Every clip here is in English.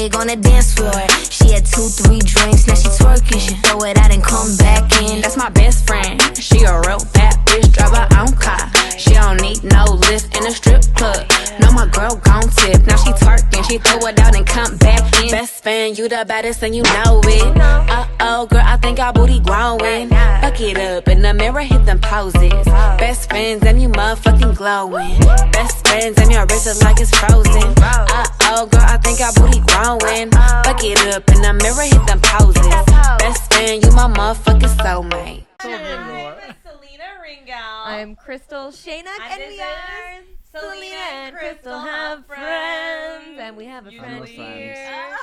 wig on the dance floor. She had 2-3 drinks, now she twerking. She throw it out and come back in. That's my best friend. She a real bad bitch, drive her own car. She don't need no lift in a strip club. No, my girl gon' tip. Now she twerking, she throw it out and come back in. Best friend, you the baddest and you know it. Uh-oh, girl, I think our booty growing. Fuck it up in the mirror, hit them poses. Best friends and you motherfucking glowing. Best friends and your wrist is like it's frozen. Uh-oh, girl, I think our booty growing. Fuck it up in the mirror, hit them poses. Best friend, you my motherfucking soulmate. I'm Crystal Shayna, and we are Selina and Crystal have friends, and we have a friend here.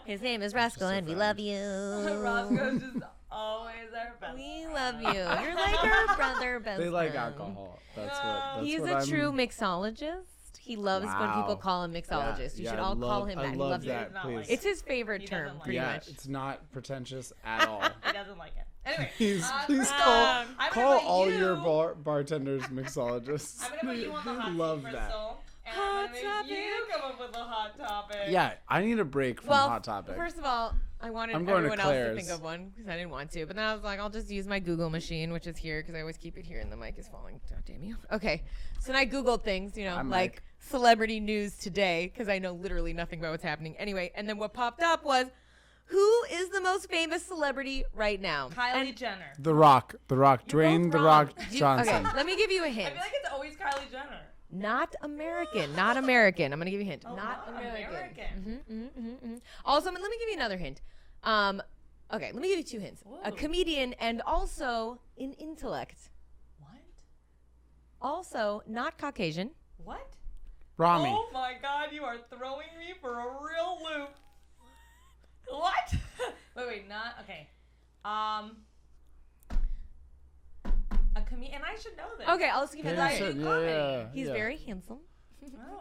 His name is Rascal, and we love you. Roscoe's just always our best. We love you. You're like our brother, best They like friend. alcohol. That's He's what a I'm... true mixologist. He loves when people call him mixologist. You should all call him that. I He love loves that, it. please. It's his favorite term, pretty much. It's not pretentious at all. He doesn't like it. Anyway, Please call all your bartenders mixologists. I'm gonna put you on the hot love seat, that. Crystal, and I'm gonna make you come up with a hot topic. Yeah, I need a break from Hot Topic. First of all, I wanted I'm going everyone to else to Claire's. think of one because I didn't want to. But then I was like, I'll just use my Google machine, which is here because I always keep it here and the mic is falling. God damn you. Okay. So then I Googled things, like celebrity news today because I know literally nothing about what's happening. Anyway, and then what popped up was, who is the most famous celebrity right now? Kylie Jenner. The Rock, Dwayne The Rock Johnson. Okay, let me give you a hint. I feel like it's always Kylie Jenner. Not American. Not American. I'm going to give you a hint. Not American. Also, let me give you another hint. Okay, let me give you 2 hints. Whoa. A comedian and also in intellect. What? Also, not Caucasian. What? Rami. Oh my God, you are throwing me for a real loop. What? wait, not okay. A comedian, and I should know this. Okay, I'll just give you another hint. Yeah. He's very handsome.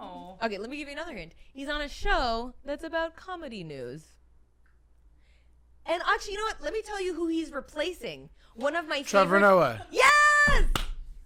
Oh. Okay, let me give you another hint. He's on a show that's about comedy news. And actually, you know what? Let me tell you who he's replacing. One of my Trevor favorite. Noah. Yes!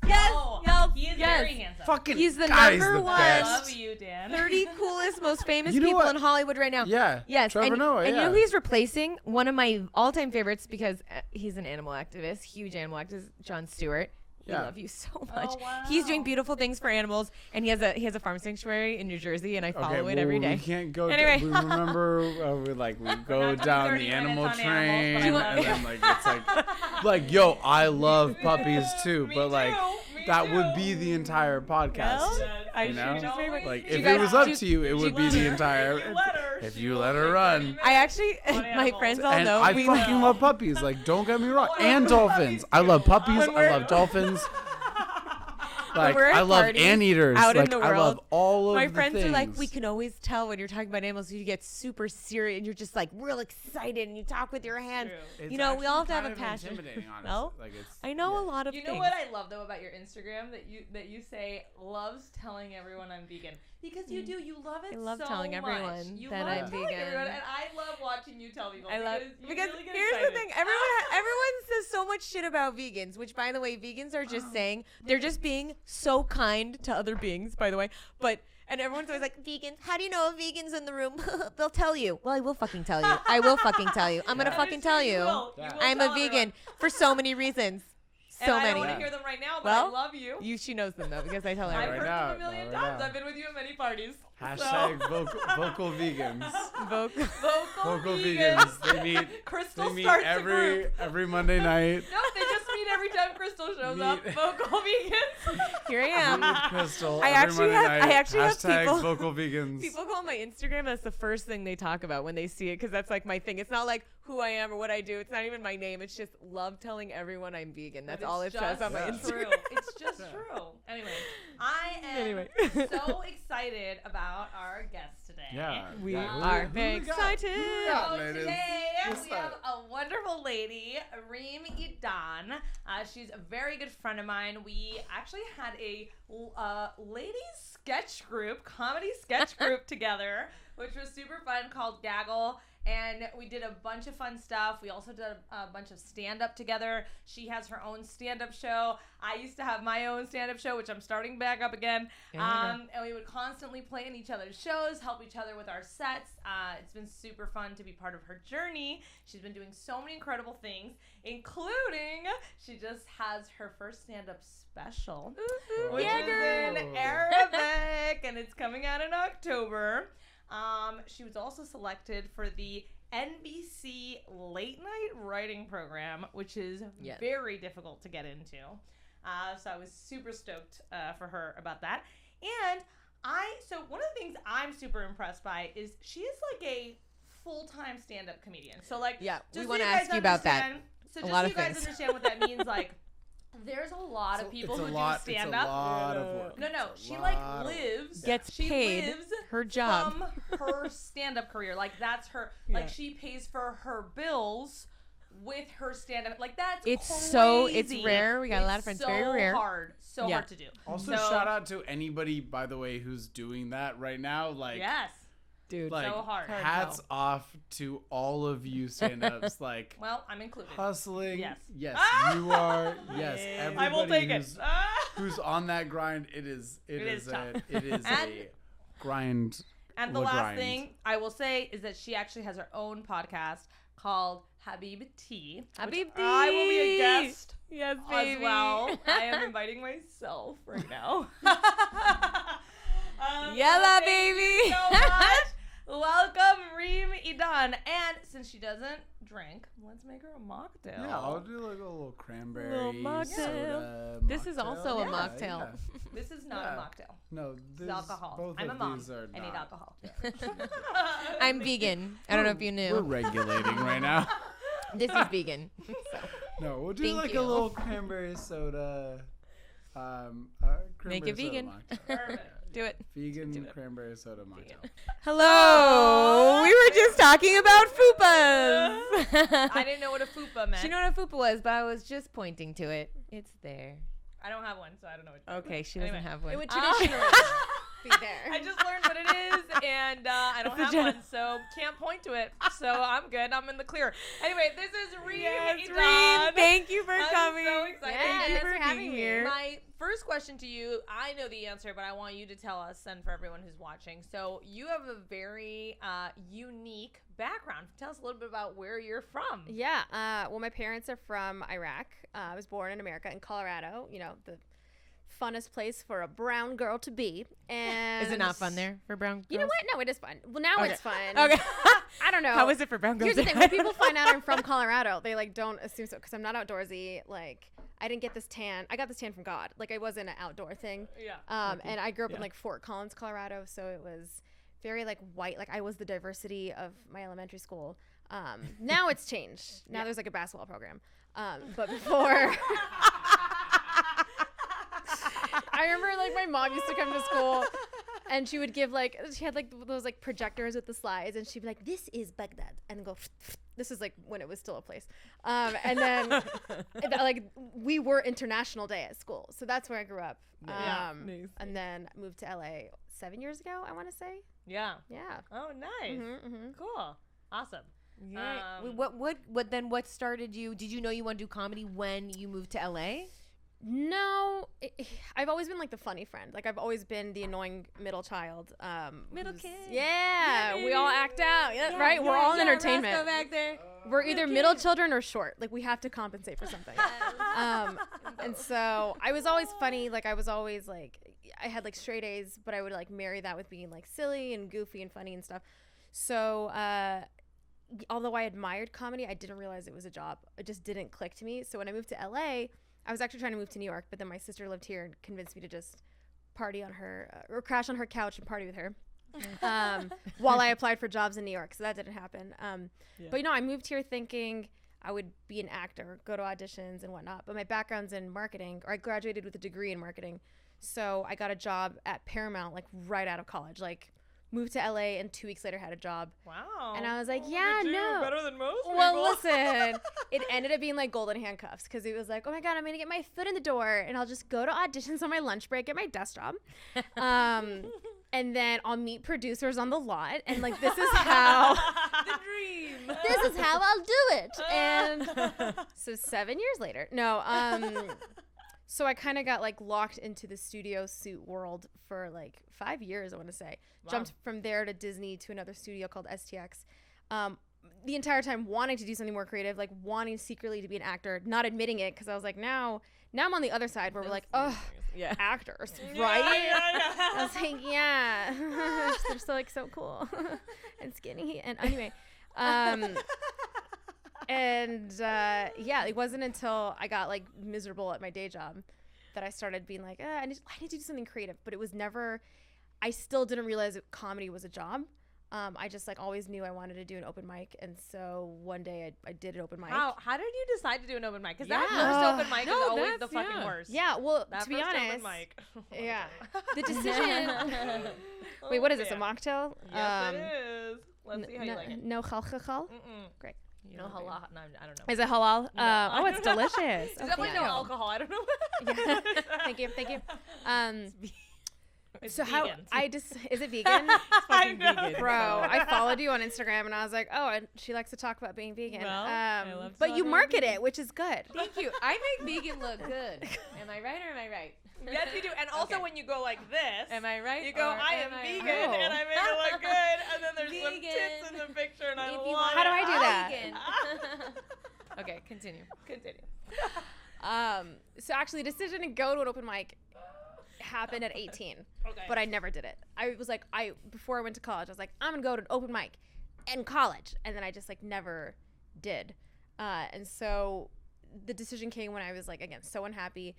Yes! Oh, Yes! he is yes. very handsome. Fucking He's the guy's number the one. I best. love you, Dan. 30 coolest, most famous You know people what? in Hollywood right now. Yeah. Yes. Trevor Noah, And you yeah. know who he's replacing? One of my all-time favorites because he's an animal activist, huge animal activist, Jon Stewart. We Yeah. love you so much. Oh, wow. He's doing beautiful things for animals, and he has a farm sanctuary in New Jersey, and I follow it every day. We can't go. Anyway. We remember we go down 30 the minutes animal on train, animals, and then it's like, yo, I love puppies too, Me but like too, me that too. would be the entire podcast. I You know? choose favorite. Like Do if you it guys- was up do- to you, it do would you be let the her? entire. If you let her run. I actually, my animal. friends all And know. I we fucking love puppies. Like, don't get me wrong. Oh, And I love dolphins. puppies I love too. puppies. When I we're- love dolphins. Like, we're at I love parties anteaters. out in Like, the I love world, all of my the friends things. are like, we can always tell when you're talking about animals. You get super serious, and you're just like real excited, and you talk with your hands. It's You know, we all have to actually have a kind of passion. intimidating, honestly. No? Like it's, I know a lot of You things. know what I love though about your Instagram that you say loves telling everyone I'm vegan because you do, you love it. I love so telling much. everyone You that love I'm telling vegan. everyone, and I love watching you tell people. I love you because really get here's excited. the thing. Everyone says so much shit about vegans, which by the way, vegans are just saying they're just being so kind to other beings, by the way. And everyone's always like, vegans, how do you know a vegan's in the room? They'll tell you. Well, I will fucking tell you. I will fucking tell you. I'm gonna That fucking is tell true. you. You will I'm a tell vegan everyone. for so many reasons. And So I don't many. want to hear them right now, but Well, I love you. She knows them though because I tell her. I've right heard now, them a million not right times. now. I've been with you at many parties. Hashtag vocal vegans. Vocal. Vocal vegans. They meet. Crystal They meet starts a group. every Monday night. No, they just meet every time Crystal shows up. Meet- Vocal vegans. Here I am. Meet Crystal. I every actually Monday have- I night. actually have Hashtag people- vocal vegans. People go on my Instagram. That's the first thing they talk about when they see it because that's like my thing. It's not like who I am or what I do. It's not even my name. It's just love telling everyone I'm vegan. That's all it says on my Instagram. True. It's just true. Anyway, I am so excited about our guest today. Yeah. We yeah. Who- are who very we got? excited. Yeah, So ladies. today What's we that? have a wonderful lady, Reem Edan. She's a very good friend of mine. We actually had a ladies sketch group, comedy sketch group together, which was super fun, called Gaggle. and we did a bunch of fun stuff. We also did a bunch of stand-up together. She has her own stand-up show. I used to have my own stand-up show, which I'm starting back up again. And we would constantly play in each other's shows, help each other with our sets. It's been super fun to be part of her journey. She's been doing so many incredible things, including she just has her first stand-up special, which is in Arabic, and it's coming out in October. She was also selected for the NBC late night writing program, which is very difficult to get into. So I was super stoked for her about that. And so one of the things I'm super impressed by is she is like a full-time stand-up comedian. So like, we want to ask you about that. So just so you guys understand what that means, like, there's a lot of people who do stand up. It's a lot of work. No, she like lives, gets paid her job from her stand up career. Like that's her. Like she pays for her bills with her stand up. Like that's crazy. It's rare. We got a lot of friends. Very rare. So hard to do. Also, shout out to anybody, by the way, who's doing that right now. Like dude, like, so hard. Hats off to all of you stand-ups. Like, well, I'm included. Hustling. Yes, you are. Yes, everybody I will take it. Who's on that grind. It is tough. a grind. And the last thing I will say is that she actually has her own podcast called Habibti. I will be a guest. Yes, baby. As well. I am inviting myself right now. Yalla, thank baby. You so much. Welcome, Reem Edan. And since she doesn't drink, let's make her a mocktail. Yeah, I'll do like a little cranberry mocktail. soda. This is also a mocktail. Yeah. This is not a mocktail. No, This is alcohol. Both I'm of a mom. these are I need not. alcohol. I'm vegan. I don't know if you knew. We're regulating right now. This is vegan. No, we'll do Thank like you. a little cranberry soda. Make it vegan. Perfect. Do it. Vegan cranberry soda mocktail. Hello. We were just talking about fupas. I didn't know what a fupa meant. She knew what a fupa was, but I was just pointing to it. It's there. I don't have one, so I don't know what Okay, she doesn't have one. It would traditionally be there. I just learned what it is, and I don't have one, so can't point to it. So I'm good. I'm in the clear. Anyway, this is Reem Edan. Thank you for coming. I'm so excited. Yeah, And thanks for having me. here. my first question to you, I know the answer, but I want you to tell us and for everyone who's watching. So you have a very unique background. Tell us a little bit about where you're from. Yeah. Well, my parents are from Iraq. I was born in America, in Colorado. You know, the funnest place for a brown girl to be. And Is it not fun there for brown girls? You know what? No, it is fun. Well, now it's fun. Okay. I don't know. How is it for brown girls? Here's the thing. When people find out I'm from Colorado, they like don't assume so because I'm not outdoorsy. Like I didn't get this tan. I got this tan from God. Like it wasn't an outdoor thing. Yeah. And I grew up in like Fort Collins, Colorado, so it was very like white. Like I was the diversity of my elementary school. Now it's changed. Now there's like a basketball program. But before I remember like my mom used to come to school and she would give like, she had like those like projectors with the slides and she'd be like, this is Baghdad, and go, this is like when it was still a place. And then like we were International Day at school. So that's where I grew up. Nice. And then moved to LA 7 years ago, I want to say. Yeah. Yeah. Oh, nice. Cool. Awesome. Yeah. What started you? Did you know you want to do comedy when you moved to LA? No, I've always been like the funny friend. Like I've always been the annoying middle child. Middle kid. Yeah, we all act out. Yeah, right? We're all in entertainment. Let's go back there. We're either middle children or short. Like we have to compensate for something. And so I was always funny. Like I was always like, I had like straight A's, but I would like marry that with being like silly and goofy and funny and stuff. So although I admired comedy, I didn't realize it was a job. It just didn't click to me. So when I moved to LA, I was actually trying to move to New York, but then my sister lived here and convinced me to just party on her or crash on her couch and party with her while I applied for jobs in New York. So that didn't happen. But, you know, I moved here thinking I would be an actor, go to auditions and whatnot. But my background's in marketing, or I graduated with a degree in marketing. So I got a job at Paramount, like right out of college, like moved to LA and 2 weeks later had a job. Wow. And I was like, yeah, no. Better than most people. Well, listen, it ended up being like golden handcuffs because it was like, oh my God, I'm going to get my foot in the door and I'll just go to auditions on my lunch break at my desk job. And then I'll meet producers on the lot. And like, this is how. The dream. now I'll do it. And so 7 years later, no, so I kind of got like locked into the studio suit world for like 5 years, I want to say. Wow. Jumped from there to Disney to another studio called STX. The entire time wanting to do something more creative, like wanting secretly to be an actor, not admitting it because I was like, now I'm on the other side where we're like, oh, actors, right? I was like, yeah, they're so like so cool and skinny. And anyway, it wasn't until I got like miserable at my day job that I started being like, I need to do something creative. But it was never, I still didn't realize that comedy was a job. I just like always knew I wanted to do an open mic, and so one day I did an open mic. How did you decide to do an open mic? Because that first open mic is always the fucking worst. Yeah, well, That to be first honest, open mic. yeah, the decision. Wait, what is this? A mocktail? Yes, it is. Let's see how you like it. No halal. Great. No halal. No, I don't know. Is it halal? Oh, it's delicious. There's definitely no alcohol. I don't know. Yeah. Thank you. It's so vegan. is it vegan? I know. vegan. Bro, I followed you on Instagram and I was like, oh, and she likes to talk about being vegan. Well, I love to but talk you about market vegan. it, which is good. Thank you. I make vegan look good. Am I right or am I right? Yes, you do. And also Okay. when you go like this, Am I right? you go, or I am vegan, Oh. and I make it look good. And then there's some Vegan. tits in the picture, and I If love you it. want How do I do that? vegan. Okay, continue. Continue. So actually, the decision to go to an open mic happened at 18, Okay. but I never did it. I was like, before I went to college, I was like, I'm gonna go to an open mic in college, and then I just like never did. And so the decision came when I was like, again, so unhappy.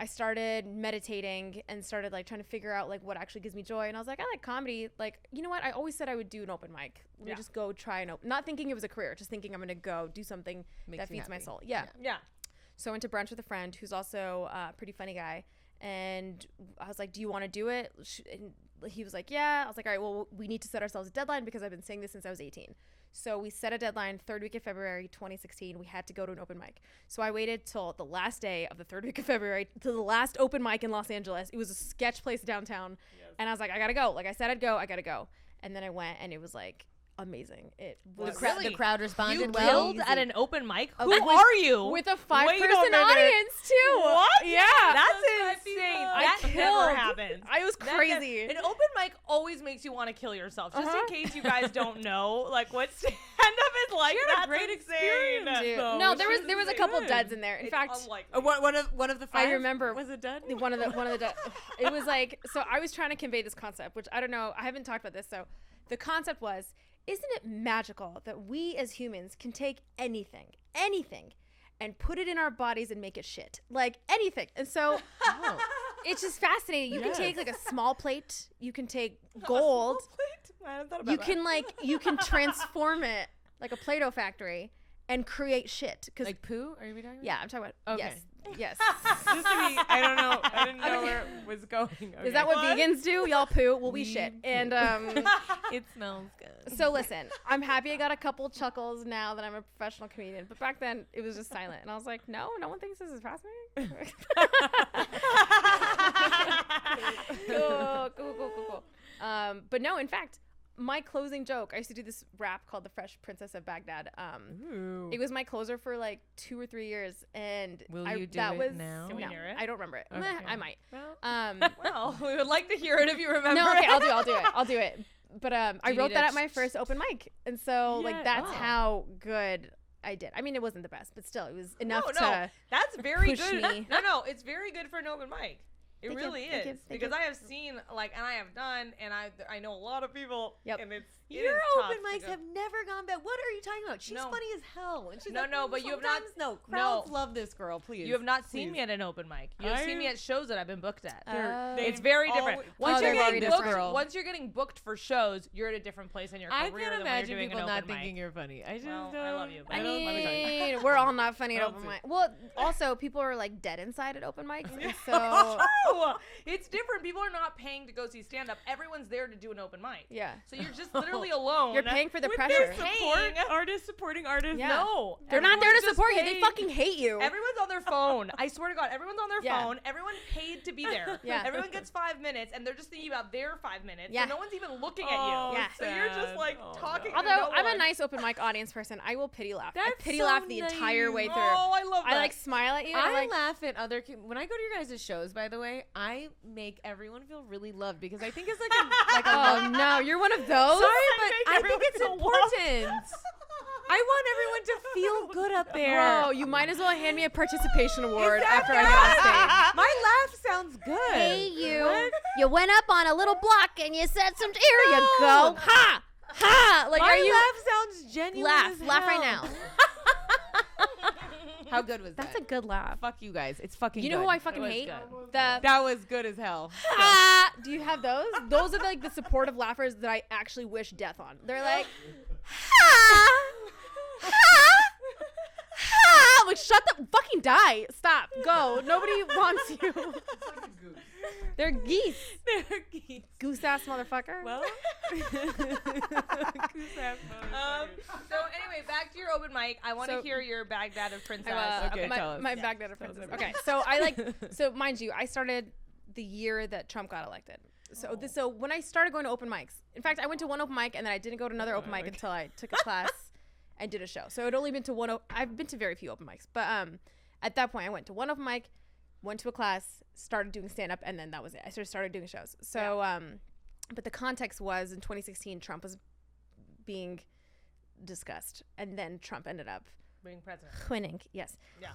I started meditating and started like trying to figure out like what actually gives me joy. And I was like, I like comedy. Like, you know what? I always said I would do an open mic. Let me just go try an open, not thinking it was a career, just thinking I'm gonna go do something Makes that you feeds my happy. soul. Yeah. Yeah. So I went to brunch with a friend who's also a pretty funny guy. And I was like, do you want to do it? And he was like, yeah. I was like, all right, well, we need to set ourselves a deadline because I've been saying this since I was 18. So we set a deadline, third week of February 2016. We had to go to an open mic. So I waited till the last day of the third week of February to the last open mic in Los Angeles. It was a sketch place downtown. Yes. And I was like, I got to go. Like I said, I'd go. I got to go. And then I went, and it was like amazing. It was Really? The crowd responded You well. killed at an open mic? Who with- are you? with a Wait a 5-person minute. audience too. What? Yeah. That's insane. That never killed. happens. I was That crazy. An open mic always makes you want to kill yourself. Just in case you guys don't know, like what stand up is like. She had a That's great insane. experience, Dude. though. No, Which there was a couple duds in there. In fact, Unlikely. One of the five. I remember Was it done? one of the it was like, so I was trying to convey this concept, which I don't know, I haven't talked about this. So the concept was, isn't it magical that we as humans can take anything and put it in our bodies and make it shit, like anything. And so it's just fascinating. You can take like a small plate, you can take gold, you can transform it like a Play-Doh factory and create shit. Cause Like poo? Are we talking about? yeah, I'm talking about, Okay. yes. Just to be, I don't know. I didn't know where it was going. Okay. Is that what vegans do? Y'all poo, well we shit. And It smells good. so listen, I'm happy I got a couple chuckles now that I'm a professional comedian, but back then it was just silent, and I was like, no one thinks this is fascinating. Cool. But no, in fact, my closing joke, I used to do this rap called The Fresh Princess of Baghdad. Ooh. It was my closer for like 2 or 3 years, and Will I, you do that it was now? Can we no, hear it? I don't remember it. Okay. Meh, I might. Well, Well, we would like to hear it if you remember. No, okay, it. I'll do it. But I you wrote need that a at my first open mic, and so Yeah. like that's Oh. how good I did. I mean, it wasn't the best, but still, it was enough No, to. that's very push good. me. No, it's very good for an open mic. It Thank you, really thank you, is thank because you. I have seen like, and I have done, and I know a lot of people. Yep. And it your is tough open to mics go. have never gone bad. What are you talking about? She's No. funny as hell. And she's No, like, no, but you have not- sometimes no. no. Crowds love this girl. Please. You have not seen Please. me at an open mic. You have seen me at shows that I've been booked at. It's They've very different. always- Once Oh, you're they're getting very booked, different. once you're getting booked for shows, you're at a different place in your career I than can't when imagine you're doing people an not open thinking mic. you're funny. I just Well, don't. I love you, but I let me tell you. mean, we're all not funny at I open don't mic. Well, also people are like dead inside at open mics, and so True. It's different. People are not paying to go see stand up. Everyone's there to do an open mic. yeah. So you're just literally literally alone. You're paying for the with pressure. their Artists supporting artists. Yeah. No, They're not there to everyone's support just you. They paid- fucking hate you. Everyone's on their phone. I swear to God, everyone's on their Yeah. phone. Everyone paid to be there. Yeah. Everyone gets 5 minutes, and they're just thinking about their 5 minutes. Yeah. So no one's even looking at Oh, you. Yeah. So you're just like talking. Although to no I'm a one. nice open mic audience person, I will pity laugh. I That's pity so laugh the entire way through. Oh, I love that. I like smile at you. And I'm I like, laugh at other when I go to your guys' shows. By the way, I make everyone feel really loved because I think it's like a oh no, you're one of those. Sorry, but make I think everyone it's feel important. I want everyone to feel good up there. Bro, you might as well hand me a participation award after I get on stage. My laugh sounds good. Hey you, What? you went up on a little block and you said some. Here you go. Ha, ha. Like, My are you? laugh sounds genuine. Laugh, as laugh right hell. now. How good was That's that? a good laugh. Fuck you guys. It's fucking. You know good. who I fucking It was hate? good. The That was good as hell. ah. Do you have those? Those are like the supportive laughers that I actually wish death on. They're like, ha, ha, ha. Like, shut the fucking die. Stop. Go. Nobody wants you. They're geese. They're geese. Goose ass motherfucker. Well. So anyway, back to your open mic. I want to So- hear your Baghdad of Princess. Okay, tell us. my Yeah. Baghdad of princess. Okay, so I like. So mind you, I started the year that Trump got elected. So when I started going to open mics, in fact, I went to one open mic and then I didn't go to another open mic until I took a class and did a show. So I'd only been to one. I've been to very few open mics, but at that point, I went to one open mic, went to a class, started doing stand up, and then that was it. I started doing shows. So but the context was in 2016, Trump was being discussed, and then Trump ended up being president. winning. Yes. Yeah.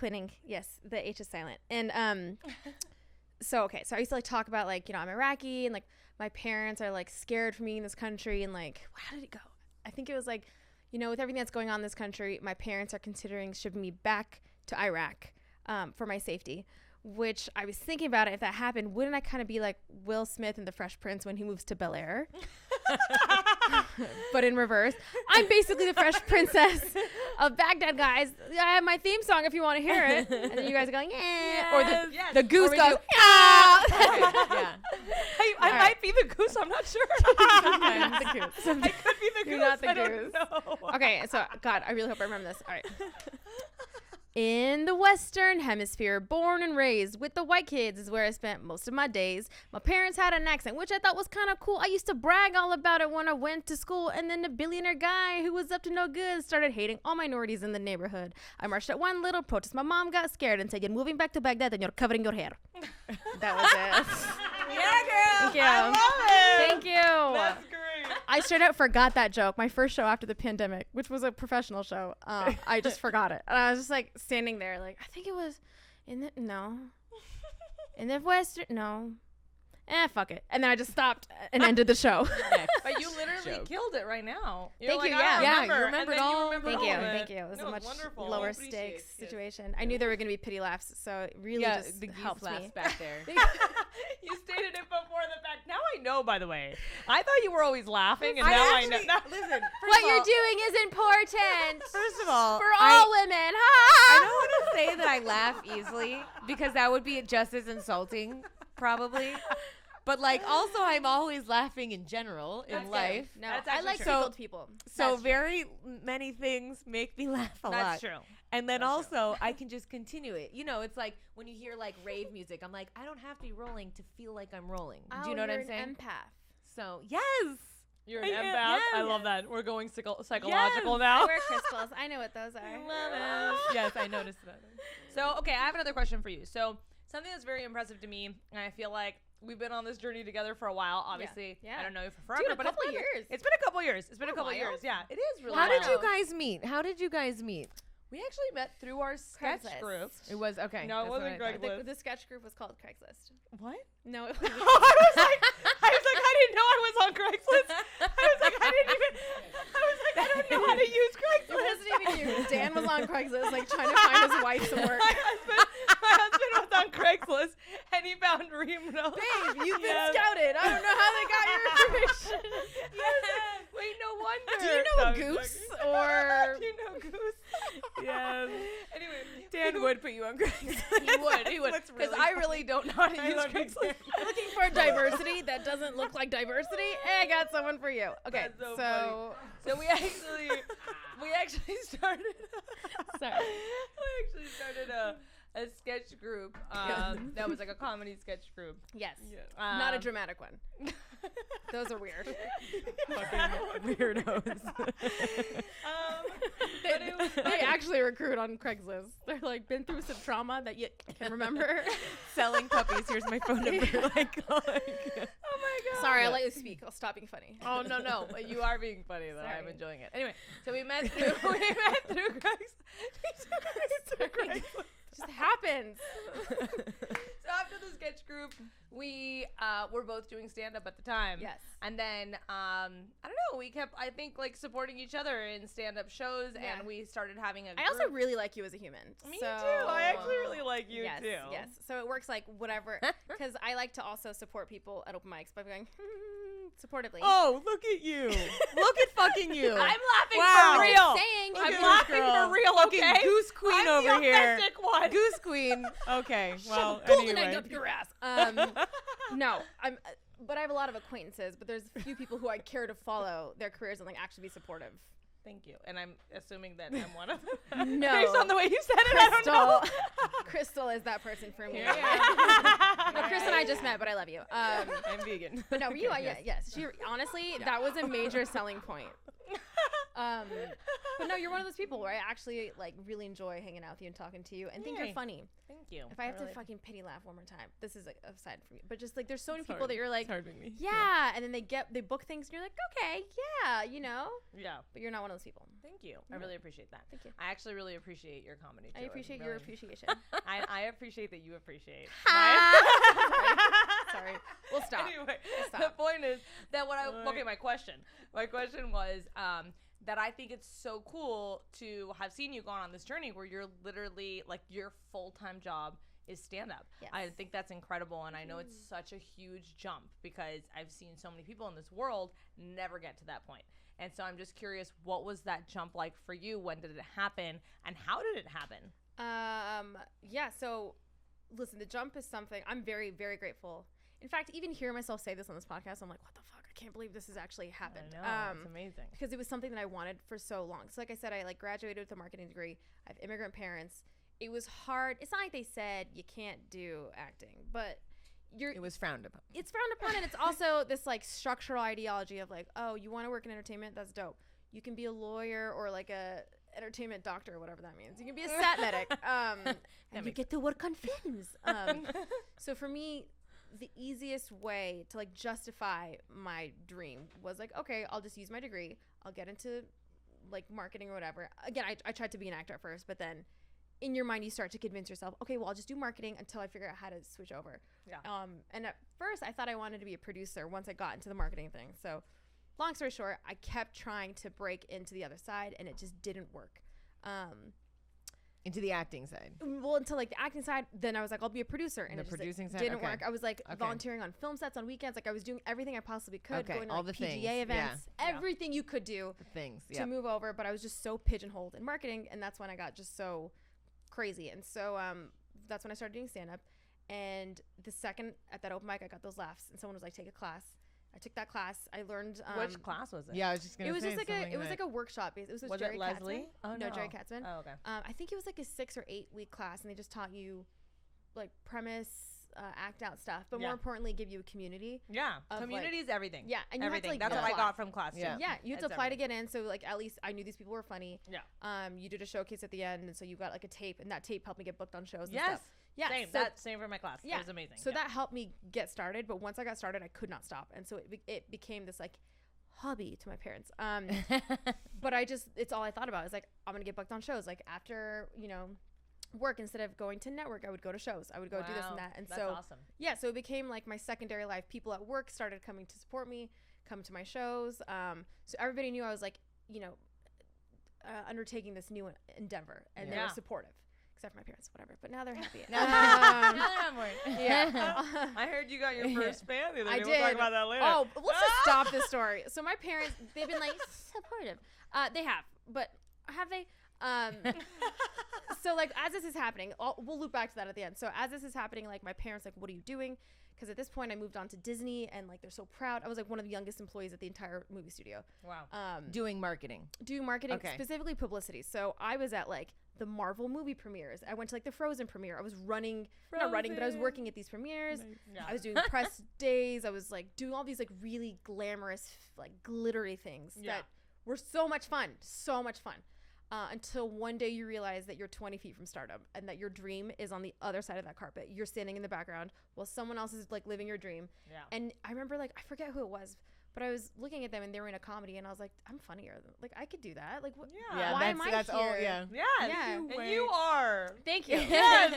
Winning. Yes. The H is silent. And so I used to like talk about like, you know, I'm Iraqi and like my parents are like scared for me in this country, and like, how did it go? I think it was like, you know, with everything that's going on in this country, my parents are considering shipping me back to Iraq for my safety. Which I was thinking about it. If that happened, wouldn't I kind of be like Will Smith in The Fresh Prince when he moves to Bel Air? But in reverse. I'm basically the Fresh Princess of Baghdad, guys. I have my theme song if you want to hear it. And then you guys are going, eh. Or the goose Or we goes, do- ah. Yeah. I might be the goose. I'm not sure. Sometimes the goose. I could be the You're goose. not the I don't goose. know. Okay, so God, I really hope I remember this. All right. In the Western Hemisphere, born and raised with the white kids is where I spent most of my days. My parents had an accent, which I thought was kind of cool. I used to brag all about it when I went to school. And then the billionaire guy who was up to no good started hating all minorities in the neighborhood. I marched at one little protest. My mom got scared and said, "You're moving back to Baghdad and you're covering your hair." That was it. Yeah, girl. Thank you. I love it. Thank you. That's great. I straight out forgot that joke. My first show after the pandemic, which was a professional show, I just forgot it. And I was just like standing there like, I think it was in the Western, no. Fuck it. And then I just stopped and ended the show. But you literally Joke. killed it right now. You're Thank like, you, I don't yeah. remember. Yeah, you remembered and then all- you remembered Thank all you. of it. Thank you. It was No, a it's much wonderful. I lower appreciate stakes it. situation. I knew there were going to be pity laughs, so it really Yeah, just the geese helped laughs me. back there. You stated it before the fact. Now I know, by the way. I thought you were always laughing, and I now actually- I know. Listen, What you're doing is important First of all, for all women. I Ha! don't want to say that I laugh easily because that would be just as insulting, probably. But like, also, I'm always laughing in general in That's good. life. No, That's I actually like true. tickled people. So That's true. very many things make me laugh a lot. That's true. And then That's true. also, I can just continue it. You know, it's like when you hear like rave music, I'm like, I don't have to be rolling to feel like I'm rolling. Do you know what I'm saying? An empath. So yes. You're an Yeah, empath. I yes. love that. We're going psychological Yes. I now. wear crystals. I know what those are. Yes, I noticed that. So, okay, I have another question for you. So, something that's very impressive to me, and I feel like we've been on this journey together for a while. Obviously, Yeah. I don't know you for forever, Dude, a but couple it's been years. It's been a couple years. It's been a a couple while. years. Yeah, it is really. How did you wild. guys meet? How did you guys meet? We actually met through our sketch Craigslist. group. It was okay. No, it that's what wasn't I thought. Craigslist. The sketch group was called Craigslist. What? No, it I was like, I didn't know I was on Craigslist. I was like, I don't know how to use Craigslist. It wasn't even you. Dan was on Craigslist, like trying to find his wife some work. My husband was on Craigslist, and he found Reem Edan. Babe, you've been Yes. scouted. I don't know how they got your information. Yes. Wait, no wonder. Do you know No, I'm Goose joking. or? Do you know Goose? Yes. Anyway, Dan would put you on Craigslist. He would. Because I really don't know how to use Craigslist. Looking for diversity that doesn't look like diversity? Hey, I got someone for you. Okay, That's so funny. So we actually started. Sorry. We actually started a sketch group. That was like a comedy sketch group. Yes. Not a dramatic one. Those are weird. Fucking weirdos. They actually recruit on Craigslist. They're like, been through some trauma that you can remember. Selling puppies. Here's my phone number. Oh my god. Sorry, I'll let you speak. I'll stop being funny. Oh no. But you are being funny though. Sorry. I'm enjoying it. Anyway, so we met through Craigslist. It just happens. So after the sketch group, we were both doing stand up at the time. Yes. And then I don't know, we kept like supporting each other in stand up shows, Yeah. and we started having a I also really like you as a human. Me so, too. I actually really like you yes, too. Yes. So it works like whatever, because I like to also support people at open mics by going supportively. Oh, look at you. Look at fucking you. I'm laughing Wow. for real. Saying, Look I'm at laughing this girl. for real, Fucking okay? Goose Queen I'm over the here. authentic one. Goose Queen. Okay. Well, golden anyway. egg up your ass. No, but I have a lot of acquaintances, but there's a few people who I care to follow their careers and like actually be supportive. Thank you. And I'm assuming that I'm one of them. No. Based on the way you said it, I don't know. Crystal is that person for me. Yeah. Chris and I just met, but I love you. I'm vegan. But no, you, yes. She honestly, that was a major selling point. But no, you're one of those people where I actually like really enjoy hanging out with you and talking to you and think you're Yay. funny. Thank you. If I have to fucking pity laugh one more time, this is like aside from you. But just like there's so many people that you're like, It's hard with me. yeah, and then they book things and you're like, okay, yeah, you know. Yeah. But you're not one of those people. Thank you. I really appreciate that. Thank you. I actually really appreciate your comedy too. I appreciate really. your appreciation. I appreciate that you appreciate. Sorry. We'll stop. Anyway, Stop. the point is that my question was that I think it's so cool to have seen you gone on this journey where you're literally like your full-time job is stand-up. Yes. I think that's incredible, and I know it's such a huge jump because I've seen so many people in this world never get to that point. And so I'm just curious, what was that jump like for you? When did it happen, and how did it happen? Yeah, so listen, the jump is something I'm very, very grateful. In fact, even hearing myself say this on this podcast, I'm like, what the fuck? I can't believe this has actually happened. I know, it's amazing. Because it was something that I wanted for so long. So like I said, I like graduated with a marketing degree. I have immigrant parents. It was hard. It's not like they said you can't do acting, but It was frowned upon. it's frowned upon, and it's also this like structural ideology of like, oh, you want to work in entertainment? That's dope. You can be a lawyer or like a entertainment doctor, whatever that means. You can be a sat medic, and you get to work on films. So for me, the easiest way to like justify my dream was like, okay, I'll just use my degree. I'll get into like marketing or whatever. Again, I tried to be an actor at first, but then in your mind you start to convince yourself, okay, well, I'll just do marketing until I figure out how to switch over. Yeah. And at first I thought I wanted to be a producer once I got into the marketing thing. So long story short, I kept trying to break into the other side and it just didn't work. Into the acting side. Well, until like the acting side, then I was like, I'll be a producer, and The it just producing like, side? didn't Okay. work. I was like Okay. volunteering on film sets on weekends. Like I was doing everything I possibly could, Okay, going to all like the PGA things, yeah. events, everything you could do The things. to Yeah. move over. But I was just so pigeonholed in marketing, and that's when I got just so crazy. And so that's when I started doing stand up. And the second at that open mic, I got those laughs, and someone was like, "Take a class." I took that class. I learned Which class was it? Yeah, I was just gonna it was say just like something it was like a workshop. It was with Was Jerry it Leslie? Katzman. Oh no, Jerry Katzman. Oh, okay. I think it was like a 6 or 8 week class, and they just taught you like premise, act out stuff, but Yeah. more importantly, give you a community. Yeah. Of, Community is everything. Yeah, and you had to, everything. like, That's what I apply. got from class. Yeah. Too. Yeah, you had to It's apply everything. to get in. So like at least I knew these people were funny. Yeah. You did a showcase at the end, and so you got like a tape, and that tape helped me get booked on shows. And Yes. stuff. Yeah. Same. So, Same for my class. yeah. It was amazing. So yeah. that helped me get started. But once I got started, I could not stop, and so it became this like hobby to my parents. But it's all I thought about. Is like, I'm gonna get booked on shows. Like after work, instead of going to network, I would go to shows. I would go do this and that. And That's so awesome. yeah, so it became like my secondary life. People at work started coming to support me, come to my shows. So everybody knew I was like, undertaking this new endeavor, and they were supportive, except for my parents, whatever. But now they're happy. Now they're on board. Yeah. I heard you got your first fan the other I day. did. We'll talk about that later. Oh, let's just stop this story. So my parents, they've been like supportive. They have, but have they? So like as this is happening, we'll loop back to that at the end. So as this is happening, like my parents like, what are you doing? Because at this point I moved on to Disney and like they're so proud. I was like one of the youngest employees at the entire movie studio. Wow. Doing marketing, okay. Specifically publicity. So I was at like the Marvel movie premieres. I went to like the Frozen premiere. I was not running, but I was working at these premieres. Nice. Yeah. I was doing press days. I was like doing all these like really glamorous, like glittery things that were so much fun. Until one day you realize that you're 20 feet from stardom and that your dream is on the other side of that carpet. You're standing in the background while someone else is like living your dream. Yeah. And I remember like, I forget who it was, but I was looking at them and they were in a comedy and I was like, I'm funnier. Like I could do that. Like, why am I here? All, yeah. And you are. Thank you. Yes,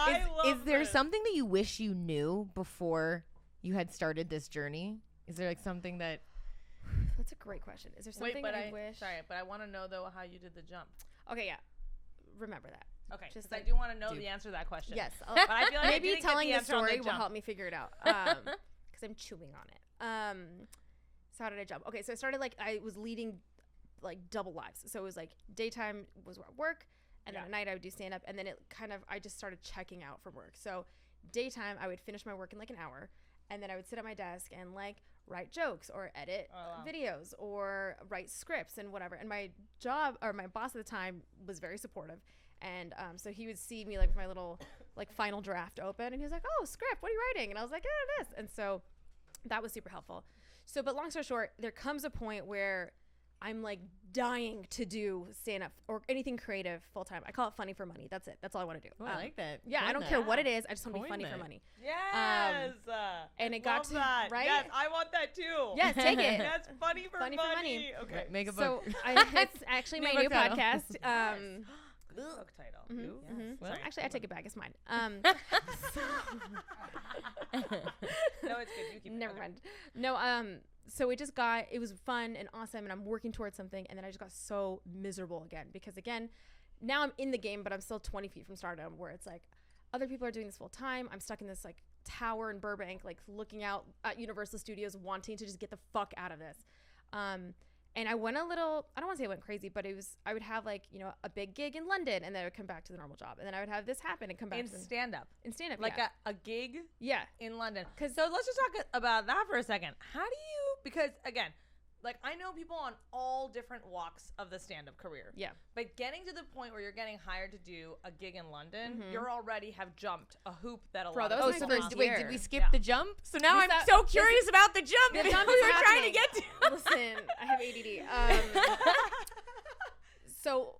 Thank you. Is there something that you wish you knew before you had started this journey? Is there like something that... That's a great question. Is there something I wish? Sorry, but I want to know though how you did the jump. Okay, yeah. Remember that. Okay, just like, I do want to know the answer to that question. Yes. But I feel like maybe telling the story will help me figure it out. Because I'm chewing on it. So how did I jump? Okay, so I started like I was leading like double lives. So it was like daytime was work, and then at night I would do stand up, and then I just started checking out from work. So daytime I would finish my work in like an hour, and then I would sit at my desk and like write jokes or edit videos or write scripts and whatever. And my boss at the time was very supportive. And so he would see me like with my little like final draft open and he was like, oh, script, what are you writing? And I was like, this. And so that was super helpful. So, but long story short, there comes a point where I'm like dying to do stand up or anything creative full time. I call it funny for money. That's it. That's all I want to do. Oh, I like that. Yeah, I don't care what it is. I just want to be funny for money. Yes. And it got to that. Right. Yes, I want that too. Yes, take it. That's funny for money. Okay, make a book. So it's actually my new podcast. Book title. Mm-hmm, Yes. Mm-hmm. Well, actually, I take it back. It's mine. No, it's good. You keep Never mind. No. So it was fun and awesome, and I'm working towards something, and then I just got so miserable again because again, now I'm in the game, but I'm still 20 feet from stardom, where it's like other people are doing this full time. I'm stuck in this like tower in Burbank, like looking out at Universal Studios, wanting to just get the fuck out of this. And I went I don't want to say I went crazy, but I would have like, a big gig in London and then I would come back to the normal job. And then I would have this happen and come back in stand-up. In stand-up, like a gig in London. So let's just talk about that for a second. How do you, because again, like I know people on all different walks of the stand-up career. Yeah. But getting to the point where you're getting hired to do a gig in London, you're already have jumped a hoop that a lot of people wait, did we skip the jump? So now I'm so curious about the jump. The jump we were trying to get to. Listen, I have ADD. So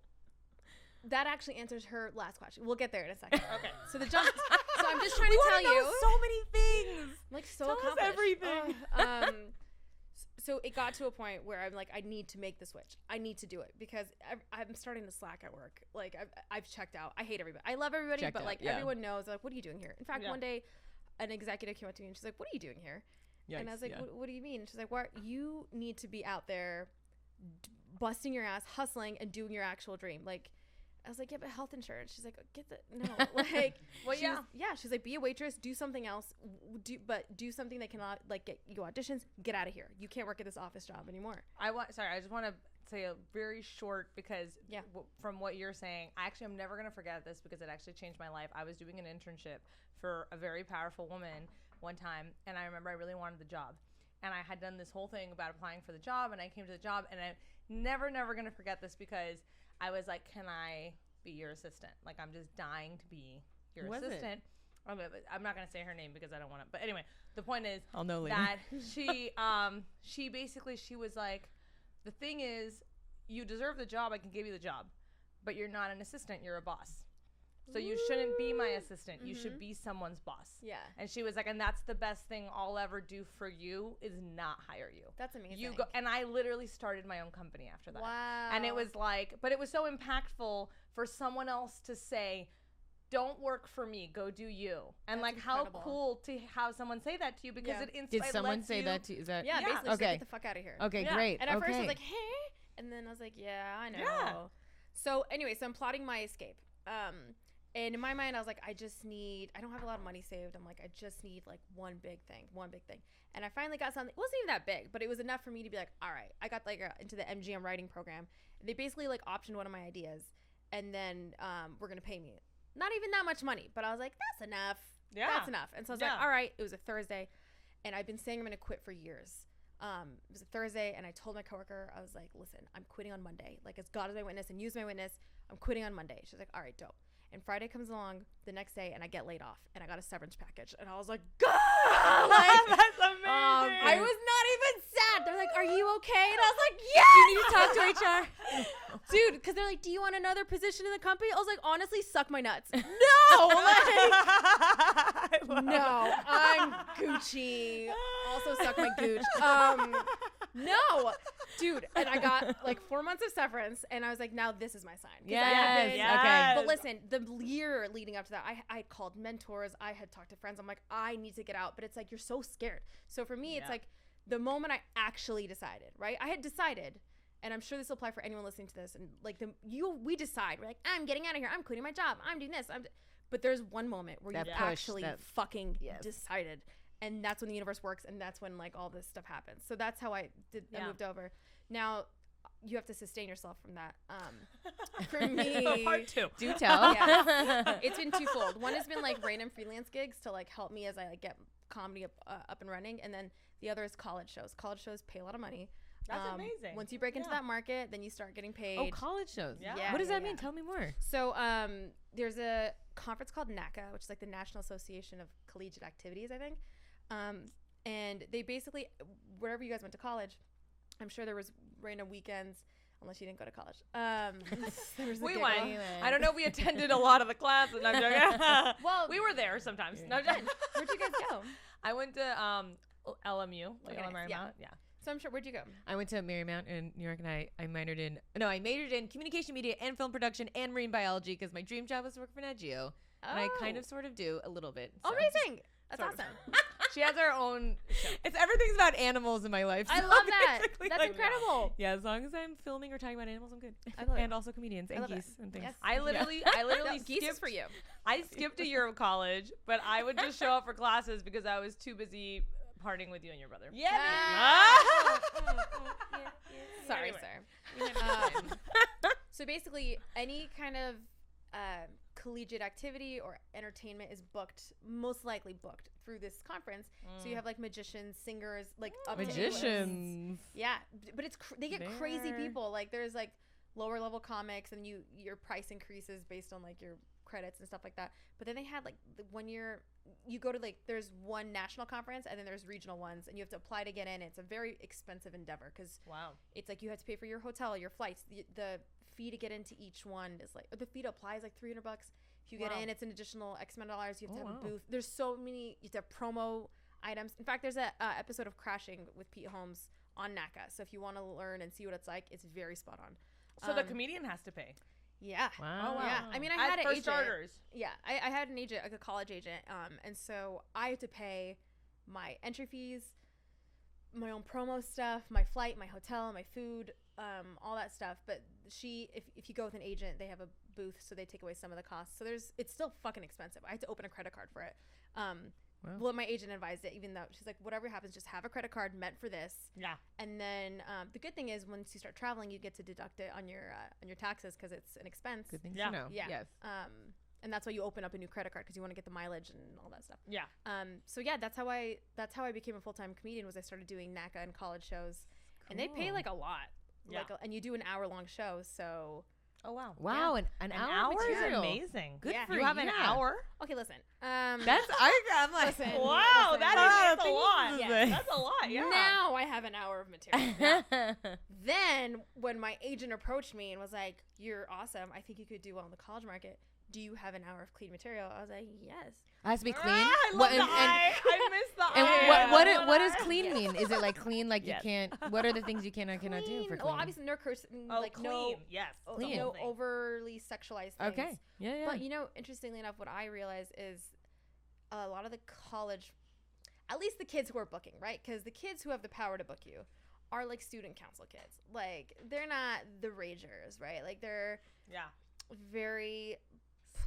that actually answers her last question. We'll get there in a second. Okay. So the jump. So I'm just trying to tell you so many things. I'm like so tell accomplished. Us everything. So it got to a point where I'm like, I need to make the switch. I need to do it because I'm starting to slack at work. Like I've checked out. I hate everybody. I love everybody, but like everyone knows. Like, what are you doing here? In fact, one day, an executive came up to me and she's like, "What are you doing here?" Yikes, and I was like, what do you mean? And she's like, "What? You need to be out there, busting your ass, hustling, and doing your actual dream." Like, I was like, "Yeah, but health insurance." She's like, like, well, she's like, "Be a waitress, do something else, do something that cannot like get you auditions. Get out of here. You can't work at this office job anymore." I just want to say a very short because from what you're saying, I'm never gonna forget this because it actually changed my life. I was doing an internship for a very powerful woman one time, and I remember I really wanted the job, and I had done this whole thing about applying for the job, and I came to the job, and I'm never gonna forget this because I was like, "Can I be your assistant?" Like, I'm just dying to be your assistant. I'm not gonna say her name because I don't want to. But anyway, the point is I'll know later. that she basically was like, "The thing is, you deserve the job. I can give you the job, but you're not an assistant. You're a boss. So you shouldn't be my assistant. You should be someone's boss." Yeah. And she was like, "And that's the best thing I'll ever do for you is not hire you." That's amazing. You go, and I literally started my own company after that. Wow. And it was like, but it was so impactful for someone else to say, "Don't work for me, go do you." And that's like incredible. How cool to have someone say that to you because it inspires. Did someone say that to you? Is that basically okay. Get the fuck out of here. Okay, great. And at first I was like, "Hey," and then I was like, "Yeah, I know." Yeah. So anyway, so I'm plotting my escape. And in my mind, I was like, I don't have a lot of money saved. I'm like, I just need like one big thing. And I finally got something. It wasn't even that big, but it was enough for me to be like, all right, I got like into the MGM writing program. They basically like optioned one of my ideas. and then we're gonna pay me not even that much money, but I was like, that's enough. Yeah. That's enough. And so I was like, all right. It was a Thursday, and I've been saying I'm gonna quit for years. It was a Thursday, and I told my coworker, I was like, listen, I'm quitting on Monday. Like, as God is my witness and you as my witness, I'm quitting on Monday. She's like, all right, dope. And Friday comes along the next day, and I get laid off, and I got a severance package, and I was like, God, like, that's amazing. I was not even sad. They're like, are you okay? And I was like, yes. You need to talk to HR, dude, because they're like, do you want another position in the company? I was like, honestly, suck my nuts. No, like, no, I'm Gucci. Also suck my gooch. No, dude. And I got like 4 months of severance, and I was like, now this is my sign. Yes. Yes. But listen, the year leading up to that, I called mentors. I had talked to friends. I'm like, I need to get out. But it's like, you're so scared. So for me, it's like the moment I actually decided, right? I had decided, and I'm sure this will apply for anyone listening to this. And like we decide, we're like, I'm getting out of here. I'm quitting my job. I'm doing this. But there's one moment where That you push, actually that- fucking decided. And that's when the universe works, and that's when like all this stuff happens. So that's how I moved over. Now you have to sustain yourself from that. For me, Part two. Do tell. yes, it's been twofold. One has been like random freelance gigs to like help me as I like get comedy up and running, and then the other is college shows. College shows pay a lot of money. That's amazing. Once you break into that market, then you start getting paid. Oh, college shows. Yeah. What does that yeah. mean? Tell me more. So there's a conference called NACA, which is like the National Association of Collegiate Activities, I think. And they basically, wherever you guys went to college, I'm sure there was random weekends, unless you didn't go to college. There was a We giggle. went. I don't know if we attended a lot of the classes. No, I'm joking. Well, we were there sometimes. No, I'm joking. Where'd you guys go? I went to LMU, like Okay, LMU. yeah. Yeah. So I'm sure, where'd you go? I went to Marymount in New York, and I majored in communication media and film production and marine biology because my dream job was to work for Nat Geo. And I kind of sort of do a little bit. So. Amazing. That's Sort of. awesome. She has her own show. It's everything's about animals in my life. I so love that. basically, That's like, incredible. Yeah, as long as I'm filming or talking about animals, I'm good. I love it. And also comedians and love it. geese and things. Yes. I literally No, geese is skipped for you. I skipped a year of college, but I would just show up for classes because I was too busy partying with you and your brother. Yeah. Sorry, Anyway. sir. So basically, any kind of collegiate activity or entertainment is most likely booked through this conference. So you have like magicians, singers, like up to A-list. Magicians. Yeah, but they get crazy They're- people. Like there's like lower level comics, and your price increases based on like your credits and stuff like that. But then they had like the 1 year, you go to like, there's one national conference and then there's regional ones, and you have to apply to get in. It's a very expensive endeavor because Wow. it's like you have to pay for your hotel, your flights. The fee to get into each one is like, the fee to apply is like $300. If you get in, it's an additional X amount of dollars. You have to have a booth. There's so many. You have to have promo items. In fact, there's a episode of Crashing with Pete Holmes on NACA. So if you want to learn and see what it's like, it's very spot on. So the comedian has to pay. Yeah. Wow. Oh, wow. Yeah. I mean, I had an for agent. starters. Yeah, I had an agent, like a college agent, and so I had to pay my entry fees, my own promo stuff, my flight, my hotel, my food, all that stuff. But if you go with an agent, they have a booth, so they take away some of the costs. So it's still fucking expensive. I had to open a credit card for it. Well, my agent advised it, even though she's like, whatever happens, just have a credit card meant for this. Yeah. And then the good thing is, once you start traveling, you get to deduct it on your taxes because it's an expense. Good thing Yeah. to know. Yeah. Yes. And that's why you open up a new credit card because you want to get the mileage and all that stuff. Yeah. So yeah, that's how I became a full-time comedian. Was I started doing NACA and college shows, and they pay Cool. like a lot. Yeah. And you do an hour-long show. So Oh wow. Wow. Yeah. An An hour, hour is material. amazing. Good Yeah. for You have an hour. okay, listen. I'm like, Listen. Wow, listen. that's a lot. Yeah. That's a lot. Yeah. Now I have an hour of material. Then when my agent approached me and was like, "You're awesome. I think you could do well in the college market. Do you have an hour of clean material?" I was like, "Yes." It has to be clean. Ah, I love What- the eye. I miss the and eye. what does clean mean? Is it like clean? Like Yes. you can't? What are the things you can or cannot do for clean? Well, obviously no curse. Oh, like clean. no. Yes. Clean. No The whole thing. overly sexualized things. Okay. Yeah. Yeah. But you know, interestingly enough, what I realize is a lot of the college, at least the kids who are booking, right? Because the kids who have the power to book you are like student council kids. Like they're not the ragers, right? Like they're Yeah. very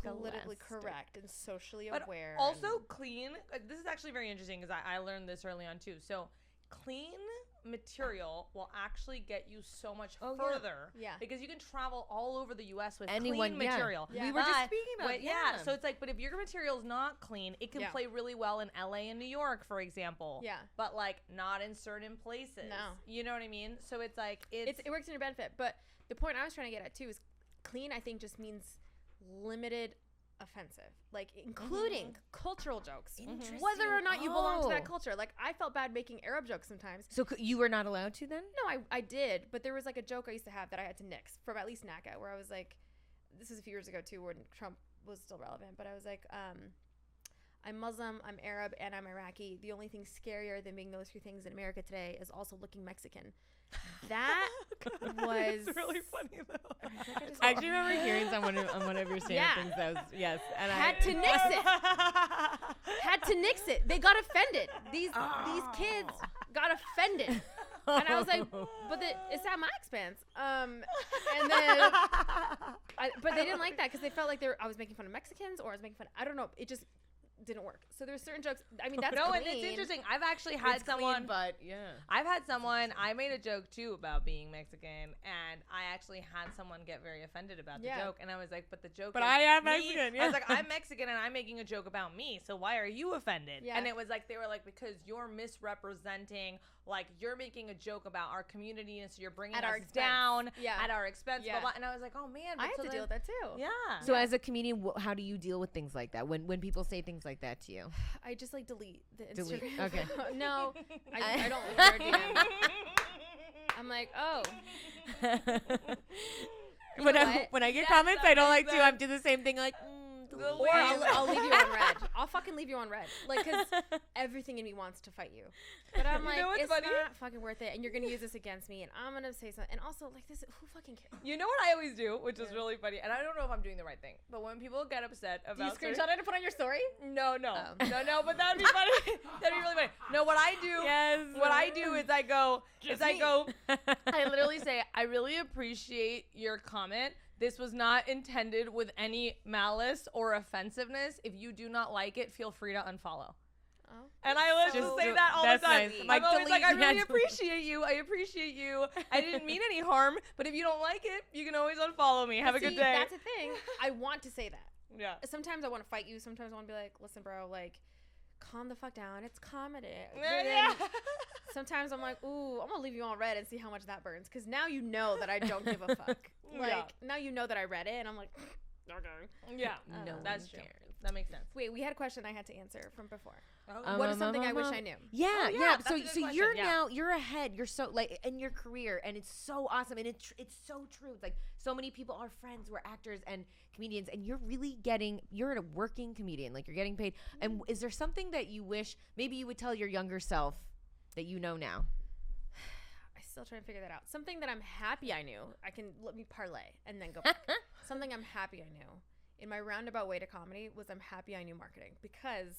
politically Scholastic. correct and socially But aware. also and- clean. This is actually very interesting because I learned this early on too. So clean material will actually get you so much further. Yeah. Because you can travel all over the U.S. with Anyone, clean material. Yeah. We were just speaking about So it's like, but if your material is not clean, it can play really well in L.A. and New York, for example. Yeah. But like not in certain places. No. You know what I mean? So it's like it works in your benefit. But the point I was trying to get at too is clean. I think just means limited. Offensive, like including cultural jokes, whether or not you belong to that culture. Like I felt bad making Arab jokes sometimes. So you were not allowed to then? No, I did, but there was like a joke I used to have that I had to nix from at least NACA, where I was like, this is a few years ago too, when Trump was still relevant, but I was like, I'm Muslim, I'm Arab, and I'm Iraqi. The only thing scarier than being those 3 things in America today is also looking Mexican. That was really funny though. I actually remember hearing someone on one of your stand-up things that was, and had to nix it. Had to nix it. They got offended. These kids got offended. And I was like, but it's at my expense. And then, but they didn't like that because they felt like I was making fun of Mexicans or I was making fun. I don't know. It just didn't work. So there were certain jokes. I mean, that's and clean. it's interesting. I've actually had someone, but I've had someone. I made a joke too about being Mexican, and I actually had someone get very offended about the joke. And I was like, "But the joke." But is I am me. Mexican. I was like, "I'm Mexican, and I'm making a joke about me. So why are you offended?" Yeah. And it was like they were like, "Because you're misrepresenting. Like you're making a joke about our community, and so you're bringing us down at our expense." Yeah. Blah, blah. And I was like, "Oh man, I have to deal with that too. Yeah. So as a comedian, how do you deal with things like that when people say things like that to you? I just like delete the Delete. Instagram. Okay. No, I don't leave their DM. I'm like, oh. When I get comments I don't like to, I do the same thing like. Or I'll leave you on red. I'll fucking leave you on red. Like, because everything in me wants to fight you. But I'm like, it's funny? Not fucking worth it. And you're going to use this against me. And I'm going to say something. And also, like, who fucking cares? You know what I always do, which is really funny, and I don't know if I'm doing the right thing, but when people get upset about... Do you screenshot it and put on your story? No, but that'd be funny. That'd be really funny. No, what I do is I go, I literally say, I really appreciate your comment. This was not intended with any malice or offensiveness. If you do not like it, feel free to unfollow. Oh. And I just say that all the time. Nice. I'm always like, I really appreciate you. I appreciate you. I didn't mean any harm, but if you don't like it, you can always unfollow me. Have a good day. That's the thing. I want to say that. Yeah. Sometimes I want to fight you. Sometimes I want to be like, listen, bro, like, calm the fuck down. It's comedy. Yeah. Sometimes I'm like, ooh, I'm going to leave you on red and see how much that burns. Because now you know that I don't give a fuck. Now you know that I read it, and I'm like, okay. Yeah. No, that's true. That makes sense. Wait, we had a question I had to answer from before. What is something I wish I knew? Yeah. So you're ahead. You're so like in your career, and it's so awesome, and it's so true. It's like so many people are friends who are actors and comedians, and you're a working comedian, like you're getting paid. And is there something that you wish maybe you would tell your younger self that you know now? Still trying to figure that out. Something that I'm happy I knew. Let me parlay and then go back. Something I'm happy I knew in my roundabout way to comedy was I'm happy I knew marketing, because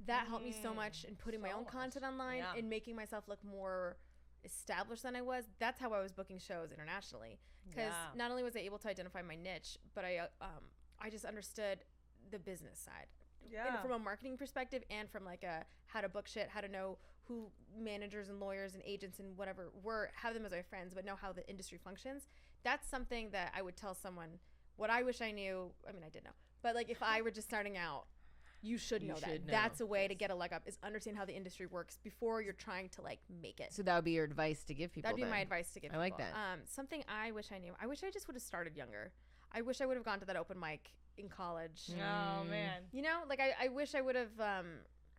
that helped me so much in putting my own content online and making myself look more established than I was. That's how I was booking shows internationally, because not only was I able to identify my niche, but I just understood the business side. And from a marketing perspective, and from like how to book shit, how to know who managers and lawyers and agents and whatever have them as my friends, but know how the industry functions. That's something that I would tell someone. What I wish I knew, I mean, I did know, but like if I were just starting out, you should know that. That's a way to get a leg up, is understand how the industry works before you're trying to like make it. So that would be your advice to give people. That'd be my advice to give people. I like that. Something I wish I knew. I wish I just would have started younger. I wish I would have gone to that open mic in college. Oh man. You know, like I wish I would have.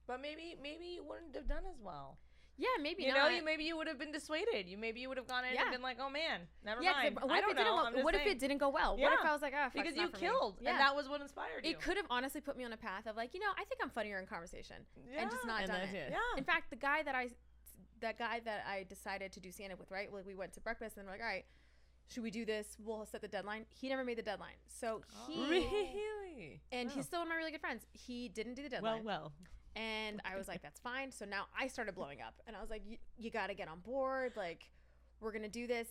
But maybe you wouldn't have done as well. Yeah, maybe you not. know, maybe you would have been dissuaded. Maybe you would have gone in and been like, "Oh man, never mind." What if it didn't go well? Yeah. What if I was like, "Oh, fuck, because it's you not for me." killed, and that was what inspired you. It could have honestly put me on a path of like, I think I'm funnier in conversation, and just not done it. Yeah. In fact, the guy that I decided to do stand-up with, right? Like we went to breakfast, and we're like, all right, should we do this? We'll set the deadline. He never made the deadline, so Really? And he's still one of my really good friends. He didn't do the deadline. Well. And I was like, that's fine. So now I started blowing up, and I was like, you got to get on board. Like, we're going to do this.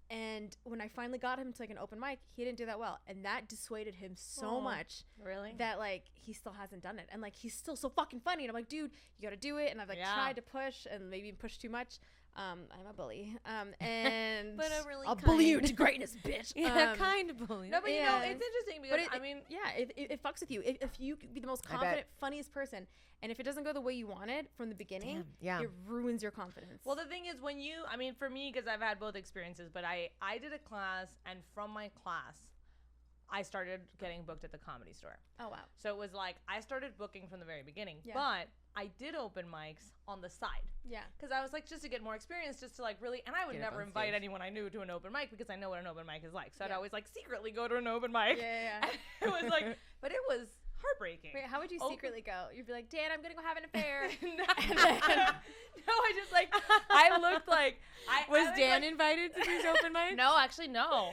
And when I finally got him to like an open mic, he didn't do that well. And that dissuaded him so much that like, he still hasn't done it. And like, he's still so fucking funny. And I'm like, dude, you got to do it. And I've like tried to push and maybe push too much. I'm a bully. And But a really I'll bully you kind. to greatness, bitch. Yeah, kind of bully. No, but you know, it's interesting because But it fucks with you. If you could be the most I bet. confident, funniest person, and if it doesn't go the way you wanted from the beginning, it ruins your confidence. Well, the thing is, when you, I mean, for me, because I've had both experiences, but I did a class, and from my class, I started getting booked at the Comedy Store. Oh, wow. So it was like, I started booking from the very beginning, Yeah. but I did open mics on the side. Yeah. Because I was like, just to get more experience, just to like really, and I would Get up never on invite stage. anyone I knew to an open mic because I know what an open mic is like. So I'd Yeah. always like secretly go to an open mic. Yeah. It was like, but it was heartbreaking. Wait, how would you Open- secretly go? You'd be like, Dan, I'm going to go have an affair. No, I just like, I looked like, Was I Dan like, invited to these open mics? No, actually, no.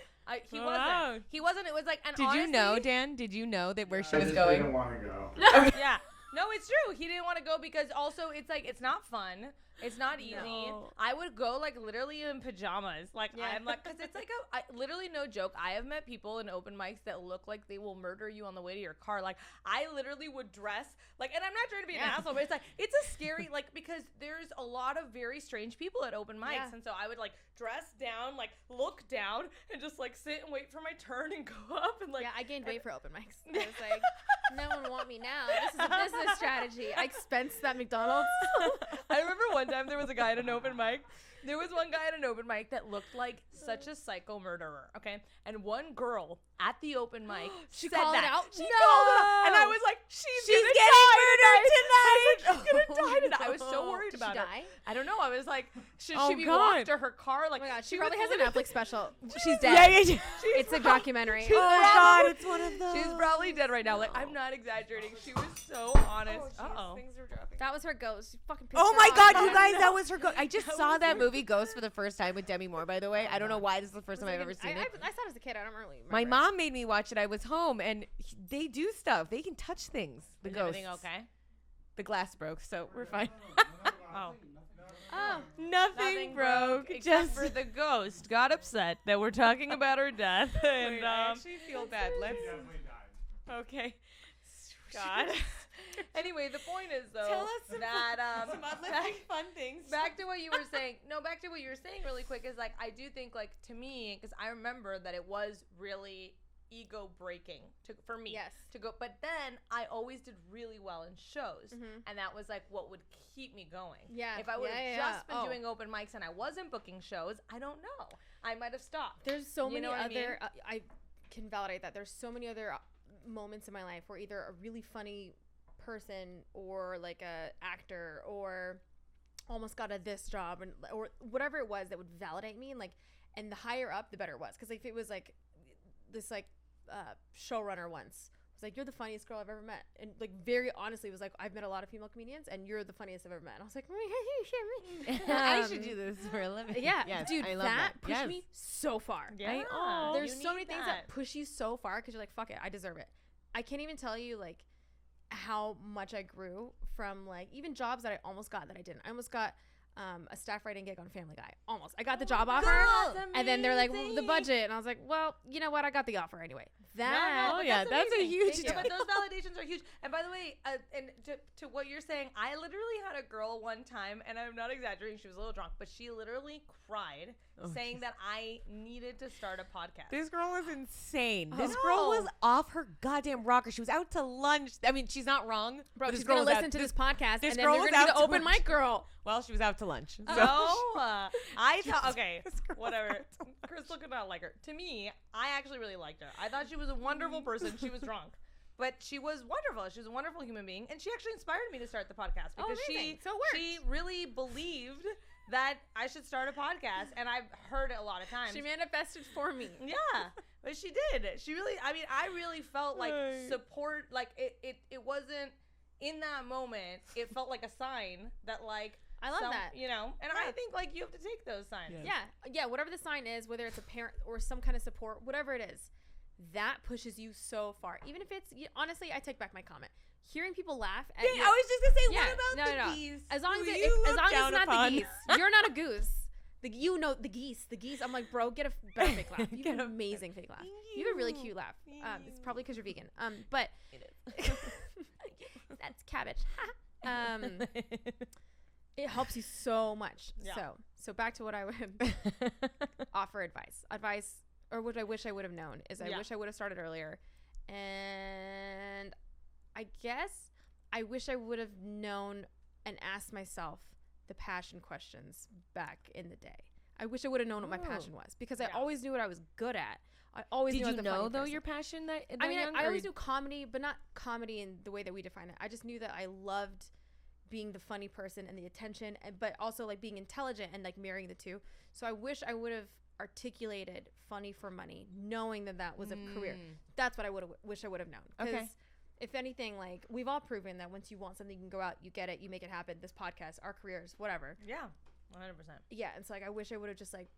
He Wow. wasn't. He wasn't. It was like, and Did you know, honestly- Dan? Did you know that where she I was just going? didn't want to go. Yeah. No, it's true. He didn't want to go because also it's like it's not fun. It's not easy. No. I would go like literally in pajamas. Like Yeah. I'm like, because it's like literally no joke. I have met people in open mics that look like they will murder you on the way to your car. Like I literally would dress like, and I'm not trying to be an asshole, but it's like it's a scary like because there's a lot of very strange people at open mics, Yeah. and so I would like dress down, like look down, and just like sit and wait for my turn and go up and like. Yeah, I gained weight for open mics. I was like, no one want me now. This is a business strategy. I expense that McDonald's. I remember one time there was a guy at an open mic. There was one guy at an open mic that looked like such a psycho murderer, okay? And one girl at the open mic She said called it that. out? She No. called it out. And I was like, she's Getting murdered tonight. She's gonna die tonight. I was so worried Did about she her. die? I don't know. I was like, should Oh, she be God. walked to her car? Like, Oh my god, she was probably has a literally- Netflix special. She's Yeah, dead. yeah. It's a documentary. She's Oh probably- God, it's one of those. She's probably dead right now. Like, I'm not exaggerating. She was so honest. Uh-oh. Things are dropping. That was her ghost. She fucking pissed Oh her my off. God, you guys, that was her ghost. I just That saw was that her movie Ghost for the first time with Demi Moore, by the way. I don't know why this is the first time I've ever seen it. I saw it as a kid. I don't really remember. My mom made me watch it. I was home, and they do stuff. They can touch things. The Is ghosts. everything okay? The glass broke, so we're fine. Oh. Oh, Nothing broke. Except Just for the ghost got upset that we're talking about her death. And Wait, I actually feel bad. Let's. Definitely died. Okay. God. Anyway, the point is though Tell us some that some uplifting fun things. back to what you were saying. No, back to what you were saying really quick is like I do think like to me because I remember that it was really ego breaking for me. Yes. To go, but then I always did really well in shows, Mhm. and that was like what would keep me going. Yeah, If I would have yeah, yeah, just been yeah. Oh. doing open mics and I wasn't booking shows, I don't know. I might have stopped. there's so You many know what I other. mean? I can validate that. There's so many other moments in my life where either a really funny person or like a actor or almost got this job and or whatever it was that would validate me and the higher up the better it was because if it was like this showrunner once was like you're the funniest girl I've ever met and like very honestly was like I've met a lot of female comedians and you're the funniest I've ever met and I was like I should do this for a living. yeah Yes, dude I love that pushed Yes. me so far Yeah, there's you so need many things that push you so far because you're like fuck it I deserve it. I can't even tell you like how much I grew from like even jobs that I almost got that I didn't. I almost got a staff writing gig on Family Guy. Almost. I got the job offer and then they're like well, the budget and I was like well you know what I got the offer anyway. That but yeah, that's a amazing. huge Thank you. But those validations are huge. And by the way, and to what you're saying, I literally had a girl one time, and I'm not exaggerating, she was a little drunk, but she literally cried saying that I needed to start a podcast. This girl was insane. Oh. This girl was off her goddamn rocker. She was out to lunch. I mean, she's not wrong. bro, but this she's girl gonna was listen out, to this podcast this and then girl you're was gonna be out the to open lunch. mic girl. Well, she was out to lunch. So. I thought, okay, This girl was whatever. out to lunch. Crystal could not like her. To me, I actually really liked her. I thought she was a wonderful person. She was drunk. But she was wonderful. She was a wonderful human being. And she actually inspired me to start the podcast because amazing. So it she really believed that I should start a podcast. And I've heard it a lot of times. She manifested for me. Yeah, but she did. She really, I mean, I really felt like Right. support, like it wasn't in that moment. It felt like a sign that like, I love that. you know, and Yeah. I think like you have to take those signs. Yeah, whatever the sign is, whether it's a parent or some kind of support, whatever it is, that pushes you so far. Even if it's honestly, I take back my comment. Hearing people laugh at Dang, your- I was just gonna say, Yeah, what about no, the no. geese? as long as who it, you as look long as down it's not upon? the geese, you're not a goose. The geese. I'm like, bro, get a better fake laugh. You Get have a an amazing fake laugh. Thank You have a really you. cute laugh. Thank It's you. probably because you're vegan. But It is. that's cabbage. It helps you so much. Yeah. So back to what I would offer advice, or what I wish I would have known is I wish I would have started earlier, and I guess I wish I would have known and asked myself the passion questions back in the day. I wish I would have known what my passion was, because I always knew what I was good at. I always knew I was the funny person. your passion that I mean, young, I always knew comedy, but not comedy in the way that we define it. I just knew that I loved being the funny person and the attention, but also like being intelligent and like marrying the two. So I wish I would have articulated funny for money, knowing that that was a career. That's what I wish I would have known. Okay. If anything, like we've all proven that once you want something, you can go out, you get it, you make it happen. This podcast, our careers, whatever. Yeah, 100%. Yeah, and so like I wish I would have just like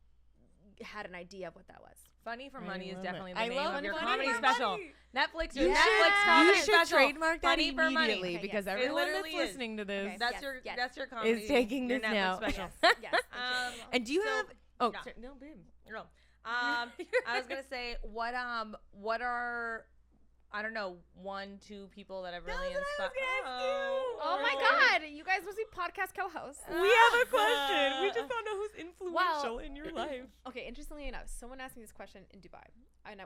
had an idea of what that was. Funny for Money is love definitely it. the I name love of your Funny comedy for special. Money. Netflix, You Netflix should. comedy You should special. trademark that Funny for Money. immediately, Okay, because yes. everyone literally that's is. listening to this Okay. That's Yes. that's your comedy. is taking your this Netflix now. special. Yes. And do you So- have? Oh, yeah. sorry, no, babe. No. I was gonna say what are I don't know 1-2 people that have really inspired. Oh my God, you guys must be podcast co-hosts. We have a question. We just don't know who's influential Well- in your life. Okay, interestingly enough, someone asked me this question in Dubai,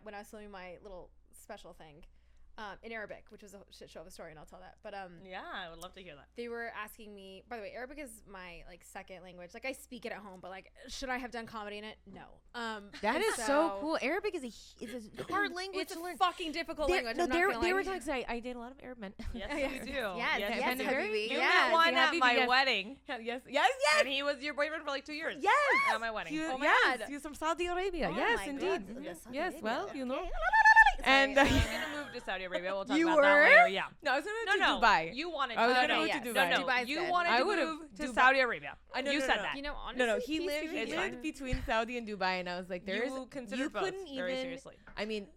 when I was filming my little special thing, in Arabic, which was a shit show of a story, and I'll tell that. But Yeah, I would love to hear that. they were asking me. By the way, Arabic is my like second language. Like I speak it at home, but like, should I have done comedy in it? No. That and is so cool. Arabic is a hard language It's to a learn. fucking difficult language. No, I'm not gonna they lie. were talking. So I date a lot of Arab men. Yes, Yes. you do. Yes, yes, and Habibi. very- You Yes, met one at Habibi, my yes. wedding, Yes, yes, and he was your boyfriend for like 2 years. yes. At my wedding. You, Oh my yes, God. he's from Saudi Arabia. Oh yes, my indeed. God. Mhm. Saudi Yes, Arabia. well, you know. Okay. And Sorry, He's gonna move to Saudi Arabia. We'll talk You about that were? later. Yeah. no, I was going to No. Dubai. You wanted I was to. gonna No, move no, to no, Dubai. no. Dubai's You good. wanted I to would've move to Dubai. Saudi Arabia. I know, You no, said no, that. You know, honestly, No, he lived. He It's lived fine. between Saudi and Dubai, and I was like, "There's You consider you both couldn't very even." seriously. I mean,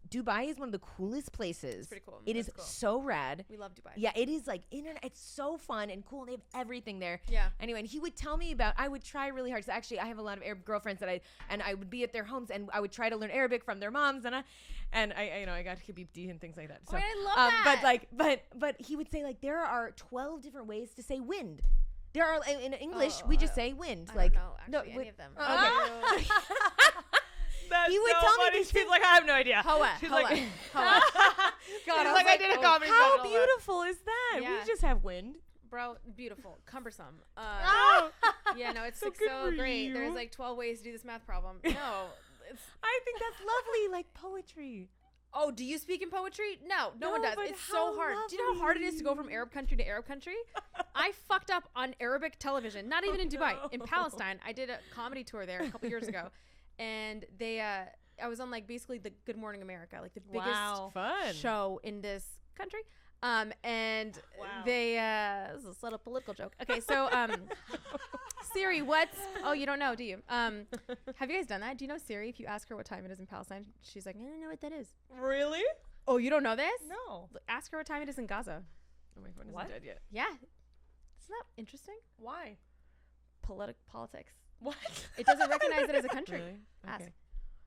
Dubai is one of the coolest places. It's pretty cool. It is That's cool. so rad. We love Dubai. Yeah, it is like internet. It's so fun and cool. And they have everything there. Yeah. Anyway, and he would tell me about. I would try really hard. So actually, I have a lot of Arab girlfriends that I would be at their homes, and I would try to learn Arabic from their moms, and I got Habibti and things like that. So, I love that. but he would say like there are 12 different ways to say wind. There are in English we just say wind. I like don't know actually any of them. Okay. That's He would so tell me funny. these She's things- like, I have no idea. Hoa, She's hoa, like, hoa. God, I was like, I like, did a oh, comedy How special. beautiful is that? Yeah. We just have wind. Bro, beautiful, cumbersome. Oh, Yeah, no, it's So like good so for great. you. There's like 12 ways to do this math problem. No, it's. I think that's lovely, like poetry. Oh, do you speak in poetry? No, no one No, does. but It's how so hard. Do you know how hard it is to go from lovely. Arab country to Arab country? I fucked up on Arabic television. Not even in Dubai, in Palestine. I did a comedy tour there a couple years ago, and they, I was on like basically the Good Morning America, like the biggest Wow. Fun. show in this country. And Wow. they, this is a subtle political joke. Okay, so, Siri, oh, you don't know, do you? Have you guys done that? Do you know Siri, if you ask her what time it is in Palestine, she's like, I don't know what that is. Really? Oh, you don't know this? No. Ask her what time it is in Gaza. Oh, my phone isn't What? dead yet. Yeah. Isn't that interesting? Why? Politics. What? It doesn't recognize it as a country. Really? Ask. Okay.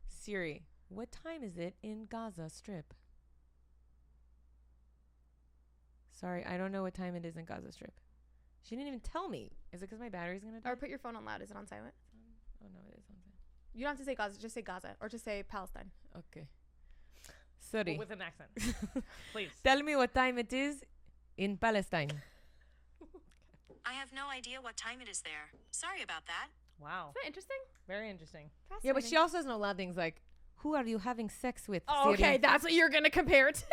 Siri, what time is it in Gaza Strip? Sorry, I don't know what time it is in Gaza Strip. She didn't even tell me. Is it because my battery's gonna die? Or put your phone on loud. Is it on silent? Oh no, it is on silent. You don't have to say Gaza. Just say Gaza. Or just say Palestine. Okay. Sorry. With an accent. Please. Tell me what time it is in Palestine. I have no idea what time it is there. Sorry about that. Wow. Isn't that interesting? Very interesting. Yeah, but she also doesn't know a lot of things like, who are you having sex with? Oh, Siri? okay. That's what you're going to compare it to.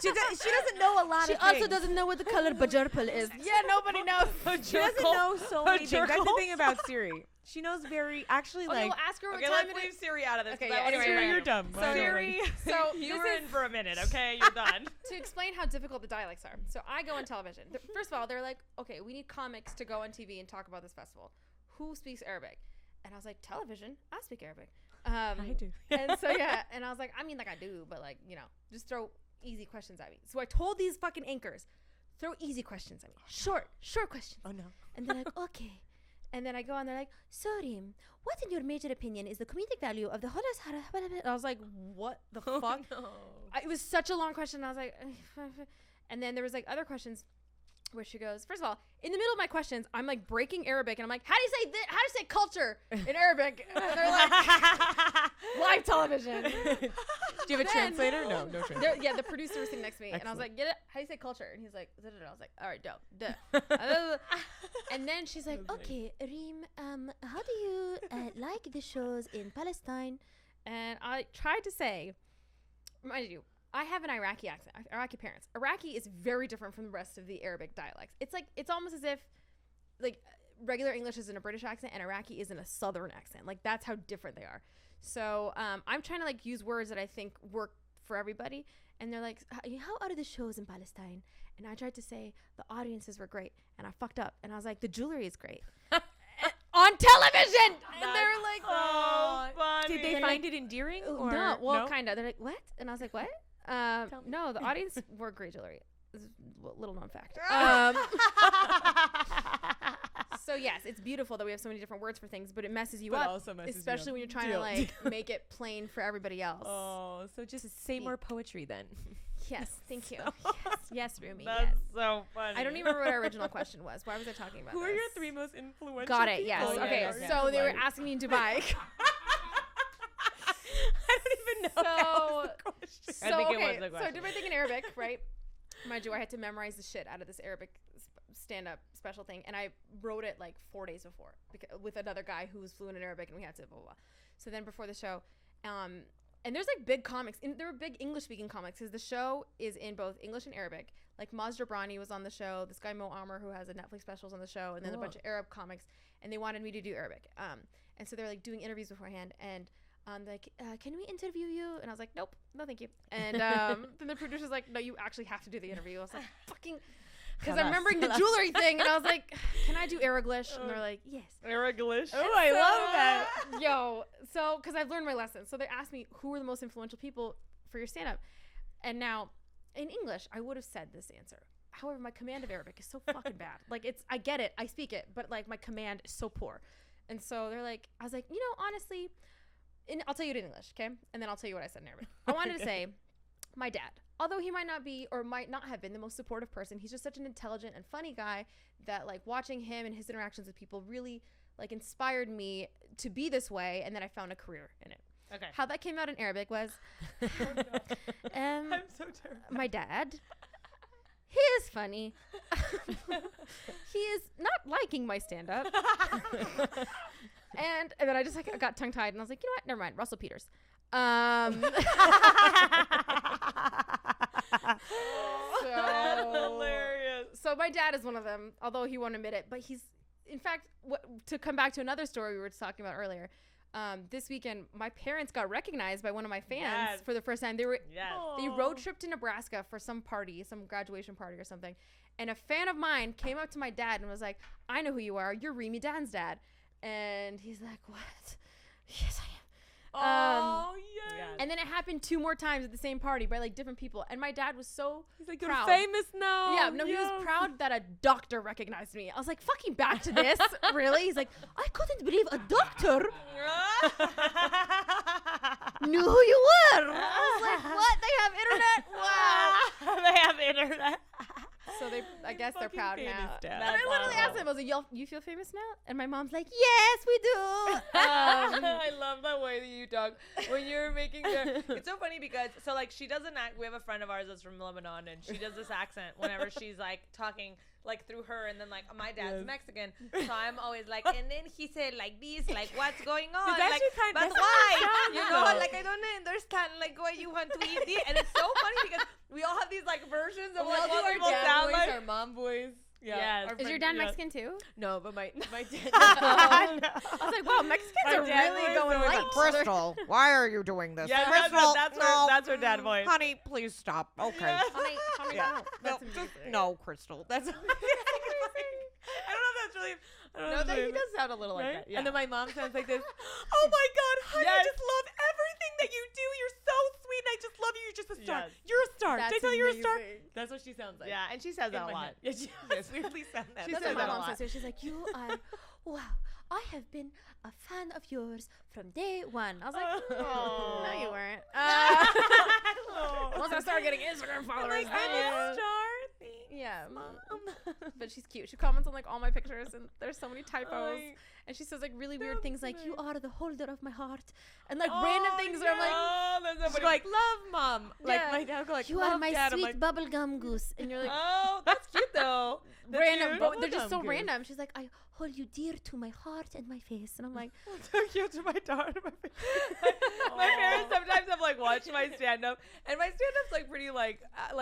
She doesn't know a lot She of also things. doesn't know what the color bajarpal is. Yeah, nobody knows. She doesn't know so many things. That's the jerkle. thing about Siri. She knows actually Okay, like. well, ask her what Okay, time let's it leave is. Siri out of this. Okay, 'cause yeah, that was anyway, very- you're dumb. So- Siri, So you this were is- in for a minute, okay? You're done. To explain how difficult the dialects are. So I go on television. First of all, they're like, okay, we need comics to go on TV and talk about this festival. Who speaks Arabic? And I was like, television? I speak Arabic. I do. And so, yeah. And I was like, I mean, like I do, but like, you know, just throw easy questions at me. So I told these fucking anchors, throw easy questions at me. Short questions. Oh no. And they're like, okay. And then I go on, they're like, so Reem, what in your major opinion is the comedic value of the Hodas? And I was like, what the fuck? No. It was such a long question. I was like, and then there was like other questions. where she goes, first of all, in the middle of my questions, I'm like breaking Arabic, and I'm like, how do you say how do you say culture in Arabic? And they're like, live television. Do you have a translator? No translator. Yeah, the producer was sitting next to me, and I was like, get it? How do you say culture? And he's like, da, da, da. I was like, all right, duh. And then she's like, okay, Reem, how do you like the shows in Palestine? And I tried to say, mind you, I have an Iraqi accent. I have Iraqi parents. Iraqi is very different from the rest of the Arabic dialects. It's like, it's almost as if like regular English is in a British accent and Iraqi is in a Southern accent. Like that's how different they are. So I'm trying to like use words that I think work for everybody. And they're like, how are the shows in Palestine? And I tried to say the audiences were great. And I fucked up. And I was like, the jewelry is great. On television! And they're like, oh, funny. Did they find it endearing? Or no, well, no? kind of. They're like, what? And I was like, what? No, the audience wore great jewelry. This is a little known fact. So yes, it's beautiful that we have so many different words for things, but it messes you up, also messes you especially up. when you're trying to like make it plain for everybody else. Oh, so just say more poetry then. Yes, thank you. Yes, Rumi. That's Yes. so funny. I don't even remember what our original question was. Why was I talking about Who are this? your 3 most influential Got it. people? Yes. Oh, yeah, Okay. yeah, So yeah. they were asking me in Dubai. I don't even know if that was the question. So, I think it was okay, the so I question. did my thing in Arabic, right? Mind you, I had to memorize the shit out of this Arabic stand-up special thing, and I wrote it like 4 days before with another guy who was fluent in Arabic, and we had to blah, blah, blah. So then before the show, and there's like big comics, and there were big English-speaking comics, because the show is in both English and Arabic. Like Maz Jobrani was on the show, this guy Mo Ammer who has a Netflix specials on the show, and then a bunch of Arab comics, and they wanted me to do Arabic. And so they're like doing interviews beforehand, and like, can we interview you? And I was like, nope, no thank you. And then the producer's like, no, you actually have to do the interview. I was like, fucking, because I'm remembering the jewelry thing, and I was like, can I do Araglish? And they're like, yes. Araglish. Oh, I love that. Yo, so because I've learned my lesson. So they asked me who were the most influential people for your stand-up, and now in English I would have said this answer. However, my command of Arabic is so fucking bad. Like I get it, I speak it, but like my command is so poor. And so they're like, I was like, honestly, I'll tell you it in English, okay? And then I'll tell you what I said in Arabic. I wanted to say, my dad, although he might not be or might not have been the most supportive person, he's just such an intelligent and funny guy that like watching him and his interactions with people really like inspired me to be this way, and then I found a career in it. Okay. How that came out in Arabic was, I'm so terrified. my dad, he is funny. He is not liking my stand-up. And then I just like got tongue-tied, and I was like, you know what? Never mind. Russell Peters. Hilarious. So my dad is one of them, although he won't admit it. But he's, in fact, to come back to another story we were just talking about earlier. This weekend, my parents got recognized by one of my fans for the first time. They road tripped to Nebraska for some party, some graduation party or something. And a fan of mine came up to my dad and was like, I know who you are. You're Reem Edan's dad. And he's like, what? Yes, I am. Oh, yes. And then it happened 2 more times at the same party by like different people. And my dad was so He's like, proud. you're famous now. Yeah, no, he was proud that a doctor recognized me. I was like, fucking back to this. Really? He's like, I couldn't believe a doctor knew who you were. I was like, what? They have internet? Wow. They have internet. So I guess they're proud now. Dad. And I literally asked him, I was like, you feel famous now? And my mom's like, yes, we do. I love the way that you talk when you're making it's so funny because she doesn't act. We have a friend of ours that's from Lebanon, and she does this accent whenever she's like talking like through her, and then like my dad's Mexican, so I'm always like, and then he said like this, like what's going on, That's like, actually but that's why, how it you sounds, know, though. like I don't understand like why you want to eat this, and it's so funny because we all have these like versions of like what people sound like. our mom voice. Yes. Our Is your friend- dad Mexican too? No, but my dad. I was like, wow, Mexicans My are dad really was going always light. like, Crystal, why are you doing this? Yeah, Crystal, that's her dad voice. Honey, please stop. Okay. Honey, Yeah. no. That's Just amazing. no, Crystal. That's I don't know if that's really. I don't know if that that's he does sound a little right? like that. Yeah. And then my mom sounds like this. Oh my God, honey, I Yes. just love everything that you do. You're so sweet. I just love you. You're just a star. Yes. You're a star. That's Did I tell you you're a star? amazing. That's what she sounds like. Yeah, and she says that a In my lot. head. Yeah, she does weirdly sound that. She That's says what my that a mom lot. says. She's like, you are, wow, I have been a fan of yours from day one. I was like, no, you weren't. Once I started getting Instagram followers, I'm a star. yeah. Yeah. But she's cute. She comments on like all my pictures, and there's so many typos. And she says like really weird things like, "You are the holder of my heart," and like random things where I'm like, that's so like, love mom. Like Yeah. my dad will go like, "You love are my dad. I'm sweet like, bubblegum goose," and you're like, oh, that's cute though. That's random. cute. But they're just so Bubblegum goose. random. She's like, "I hold you dear to my heart and my face," and I'm like, So cute to my daughter. My parents sometimes have like watched my stand up, and my stand up's like pretty like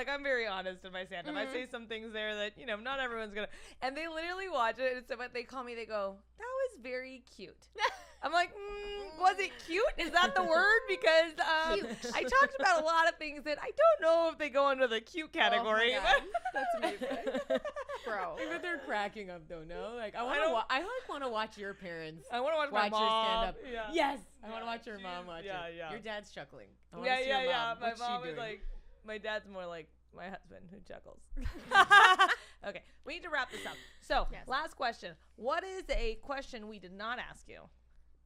I'm very honest in my stand up. I say some things there that not everyone's gonna, and they literally watch it, and so but they call me, they go, "That was very cute." I'm like, was it cute? Is that the word? Because I talked about a lot of things that I don't know if they go under the cute category. Oh my God. That's amazing, bro. But they're cracking up though, no? Like I want to watch your parents. I want to watch watch my your mom. stand up. Yeah. Yes, I want to watch your mom watch yeah, it. yeah. Your dad's chuckling. I wanna see your mom. My What's she mom is doing? like, my dad's more like my husband who chuckles. Okay, we need to wrap this up. So, Yes. last question. What is a question we did not ask you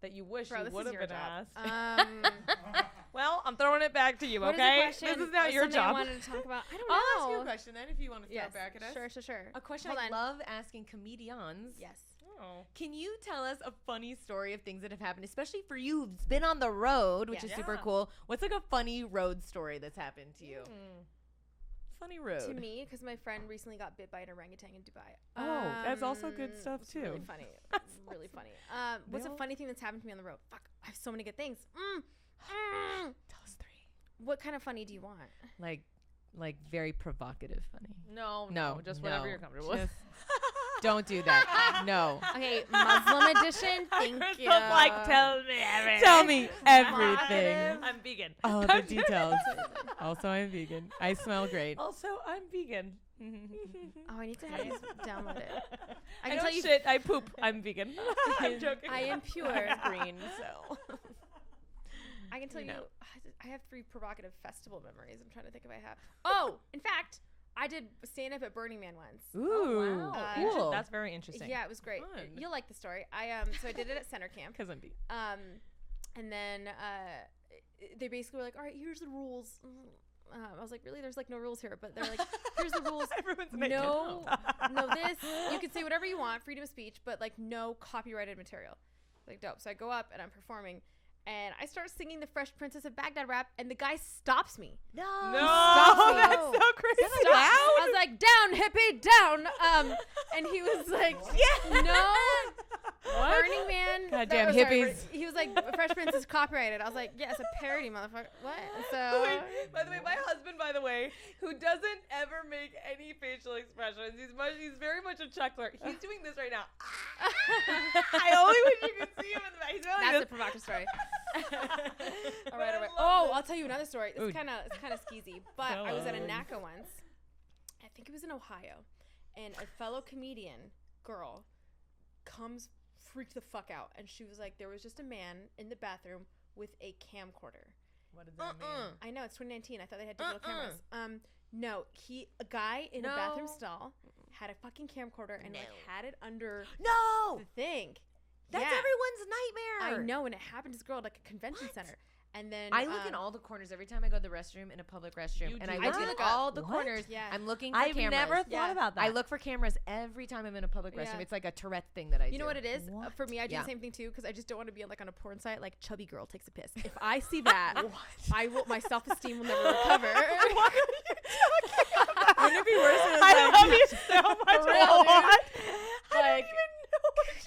that you wish Bro, you this would is have your been job. asked? Well, I'm throwing it back to you, What is the okay? question? This is now Or your something I job. wanted to talk about. I don't know. I'll ask you a question then if you want to throw Yes. it back at us. Sure. A question Hold I on. love asking comedians. Yes. Oh. Can you tell us a funny story of things that have happened, especially for you who's been on the road, which Yes. is super Yeah. cool? What's like a funny road story that's happened to you? Funny road. To me, because my friend recently got bit by an orangutan in Dubai. Oh, that's also good stuff, it's Really too. funny. Really funny. What's a all- funny thing that's happened to me on the road? Fuck, I have so many good things. Tell us three. What kind of funny do you want? Like very provocative funny. No, just whatever you're comfortable with. Just don't do that. No. Okay, Muslim edition. Thank you. Crystal's like, tell me everything. Tell me everything. I'm vegan. All the details. Also, I'm vegan. I smell great. Also, I'm vegan. Oh, I need to have these downloaded. I can don't tell you- shit. I poop. I'm vegan. I'm joking. I am pure. Green, so. I can tell you, No. I have 3 provocative festival memories. I'm trying to think if I have. Oh, in fact, I did stand up at Burning Man once. Ooh, cool. That's very interesting. Yeah, it was great. Fun. You'll like the story. So I did it at Center Camp. Because I'm vegan. And then they basically were like, "All right, here's the rules." I was like, "Really? There's like no rules here." But they're like, "Here's the rules. Everyone's naked. No, this. You can say whatever you want, freedom of speech, but like no copyrighted material." Like dope. So I go up and I'm performing. And I start singing the Fresh Princess of Baghdad rap, and the guy stops me. No, Stops me. that's so crazy. Stops. I was like, "Down, hippie, down." And he was like, "No, Burning Man." Goddamn no, sorry, hippies. he was like, "Fresh Prince is copyrighted." I was like, "Yeah, it's a parody, motherfucker." What? And so Wait, by the way, my husband, who doesn't ever make any facial expressions, he's very much a chuckler. He's doing this right now. I only wish you could see him in the back. He's really that's a this. provocative story. All right. I love Oh, this. I'll tell you another story. Ooh. It's kind of skeezy, but I was at a NACA once. I think it was in Ohio, and a fellow comedian girl freaked the fuck out, and she was like, there was just a man in the bathroom with a camcorder. What does that mean? I know, it's 2019. I thought they had digital cameras. No, a guy in a bathroom stall had a fucking camcorder and like had it under No! the thing. That's Yeah. everyone's nightmare. I know, and it happened to this girl at like a convention center. And then I look in all the corners every time I go to the restroom in a public restroom, You and do I that? look I do in look all up- the What? corners. Yeah. I'm looking for I've cameras. never thought Yeah. about that. I look for cameras every time I'm in a public restroom. Yeah. It's like a Tourette thing that I do. You know what it is? For me, I do Yeah. the same thing too because I just don't want to be like on a porn site like chubby girl takes a piss. If I see that, my self-esteem will never recover. Wouldn't it be worse if it was I like- love you so much. For real, dude. What? Like,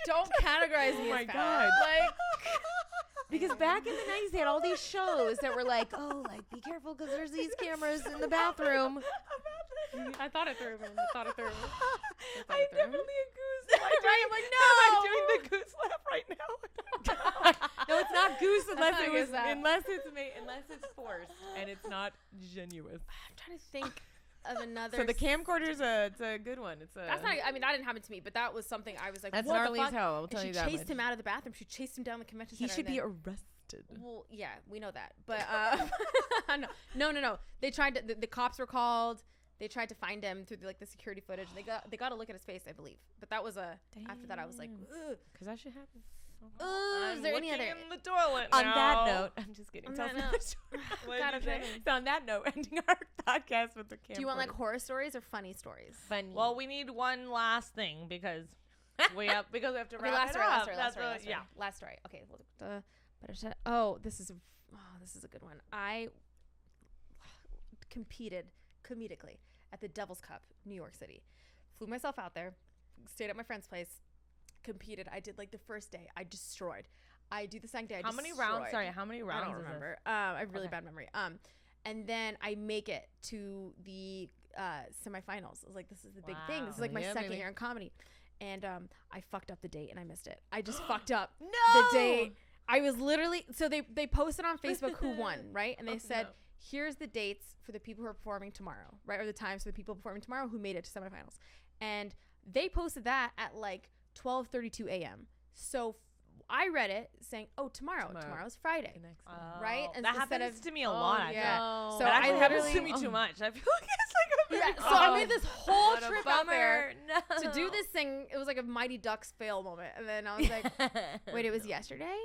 don't categorize me Oh my as fat. God. Like, Because back in the 90s, they had all these shows that were like, oh, like, be careful because there's these cameras in the bathroom. I thought it through, man. I thought it through. I definitely a goose. Right? I'm like, Am I no. doing the goose laugh right now? No, it's not goose unless not it goose was, laugh. unless it's forced and it's not genuine. I'm trying to think of another. So the camcorder's it's a good one. It's a. That's not. I mean, that didn't happen to me, but that was something I was like, That's what gnarly the as fuck? hell, I'll And tell she you that chased much. him out of the bathroom. She chased him down the convention He center. should and be then- arrested. Well, yeah, we know that, but no. They tried to. The cops were called. They tried to find him through the security footage. They got to look at his face, I believe. But that was after that I was like, ugh. Because that should happen. Ooh, is there any other? in the toilet On now. that note, I'm just kidding. On Tell that us note. another story. What God, did I'm you say? trying So on that note, ending our podcast with the camera. Do you want like horror stories or funny stories? funny? Well, we need one last thing because we have to wrap Okay, it last story, up. last story, That's last story, what- last story. yeah. Last story. Okay. Oh, this is a good one. I competed comedically at the Devil's Cup, New York City. Flew myself out there, stayed at my friend's place, competed. I did like the first day. I destroyed. I do the second day. How many rounds? Sorry, how many rounds? I don't is remember. this? I have really Okay. bad memory. And then I make it to the semifinals. I was like, this is the big thing. This is like my Yeah, second baby. year in comedy. And I fucked up the date and I missed it. I just fucked up No! the date. I was literally, so they posted on Facebook who won, right? And they said, here's the dates for the people who are performing tomorrow, right? Or the times for the people performing tomorrow who made it to semifinals. And they posted that at like 12:32 a.m. So I read it saying, oh, tomorrow's Friday. Right? And that instead happens of- to me a lot. I feel yeah. like. So That actually I happens to literally- me too much. I feel like it's like a Yeah, very so I made this whole What a trip out there bummer. to do this thing. It was like a Mighty Ducks fail moment. And then I was like, wait, it was yesterday?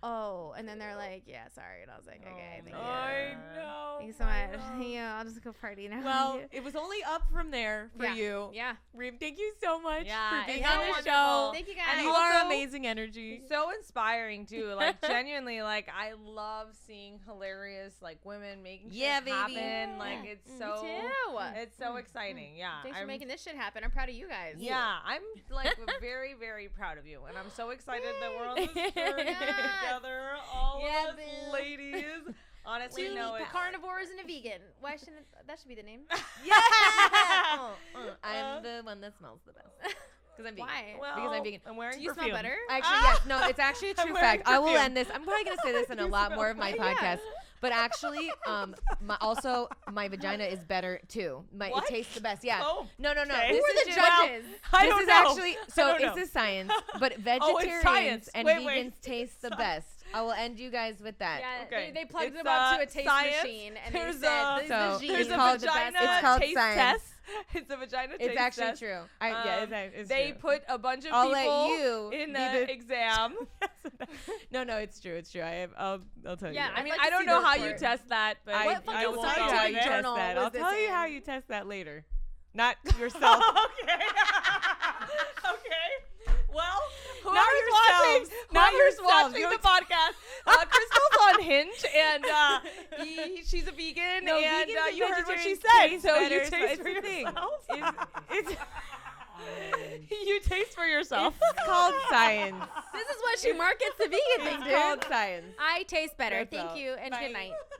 Oh, and then they're like, yeah, sorry. And I was like, okay, thank you. I know. Thank you so much. Yeah, I'll just go party now. Well, it was only up from there for Yeah. you. Yeah. Reem, thank you so much Yeah, for being it's on so the wonderful. show. Thank you And guys. you are Also- amazing energy. So inspiring too. Like genuinely, like I love seeing hilarious like women making Yeah, shit baby. happen. Yeah. Like it's Me so too. it's so exciting. Yeah. Thanks for I'm- making this shit happen. I'm proud of you guys. Yeah, I'm like very, very proud of you, and I'm so excited that we're on this journey Yes. together, all Yeah, of us boo. ladies. Honestly, no, it's Carnivores and a vegan. Why shouldn't that should be the name? Yeah. I'm the one that smells the best. Because I'm vegan. Why? well, Because I'm vegan. I'm wearing Do you perfume. smell better? Actually, yes. No, it's actually a I'm true wearing fact. I will perfume. end this. I'm probably going to say this in a lot more of my Yeah. podcast. But actually, my vagina is better too. It What? tastes the best. Yeah. Oh, No. okay. Who This are is the just- judges? I This don't is know. actually I so. don't know. This is science, but Oh, it's vegetarians science. and Wait, vegans wait. taste the best. I will end you guys with that. Yeah, Okay. they plugged It's, them up to a taste science. machine and There's they said, a- "This is So, the gene There's It's a called the vagina best." It's called taste science. test. It's a vagina taste It's actually test. true. It's They true. put a bunch of I'll people let you in be the the- exam. No, it's true. It's true. I'll tell Yeah, you. I I'd mean, like I to don't see know the how you report. test that, but I What fucking will tell tell you how scientific you test journal that. was I'll this tell you in? how you test that later. Not yourself. okay. Okay. Well, Not whoever's watching, yourselves. Not whoever's yourselves. watching You the don't- podcast, Crystal's on Hinge, and she's a vegan, No, and vegans and you heard what she vegetarians said, taste so better, you so taste it's for the thing. yourself. It's You taste for yourself. called science. This is what she markets the vegan thing, It's dude. called science. I taste better. That's Thank all. you and Bye. good night.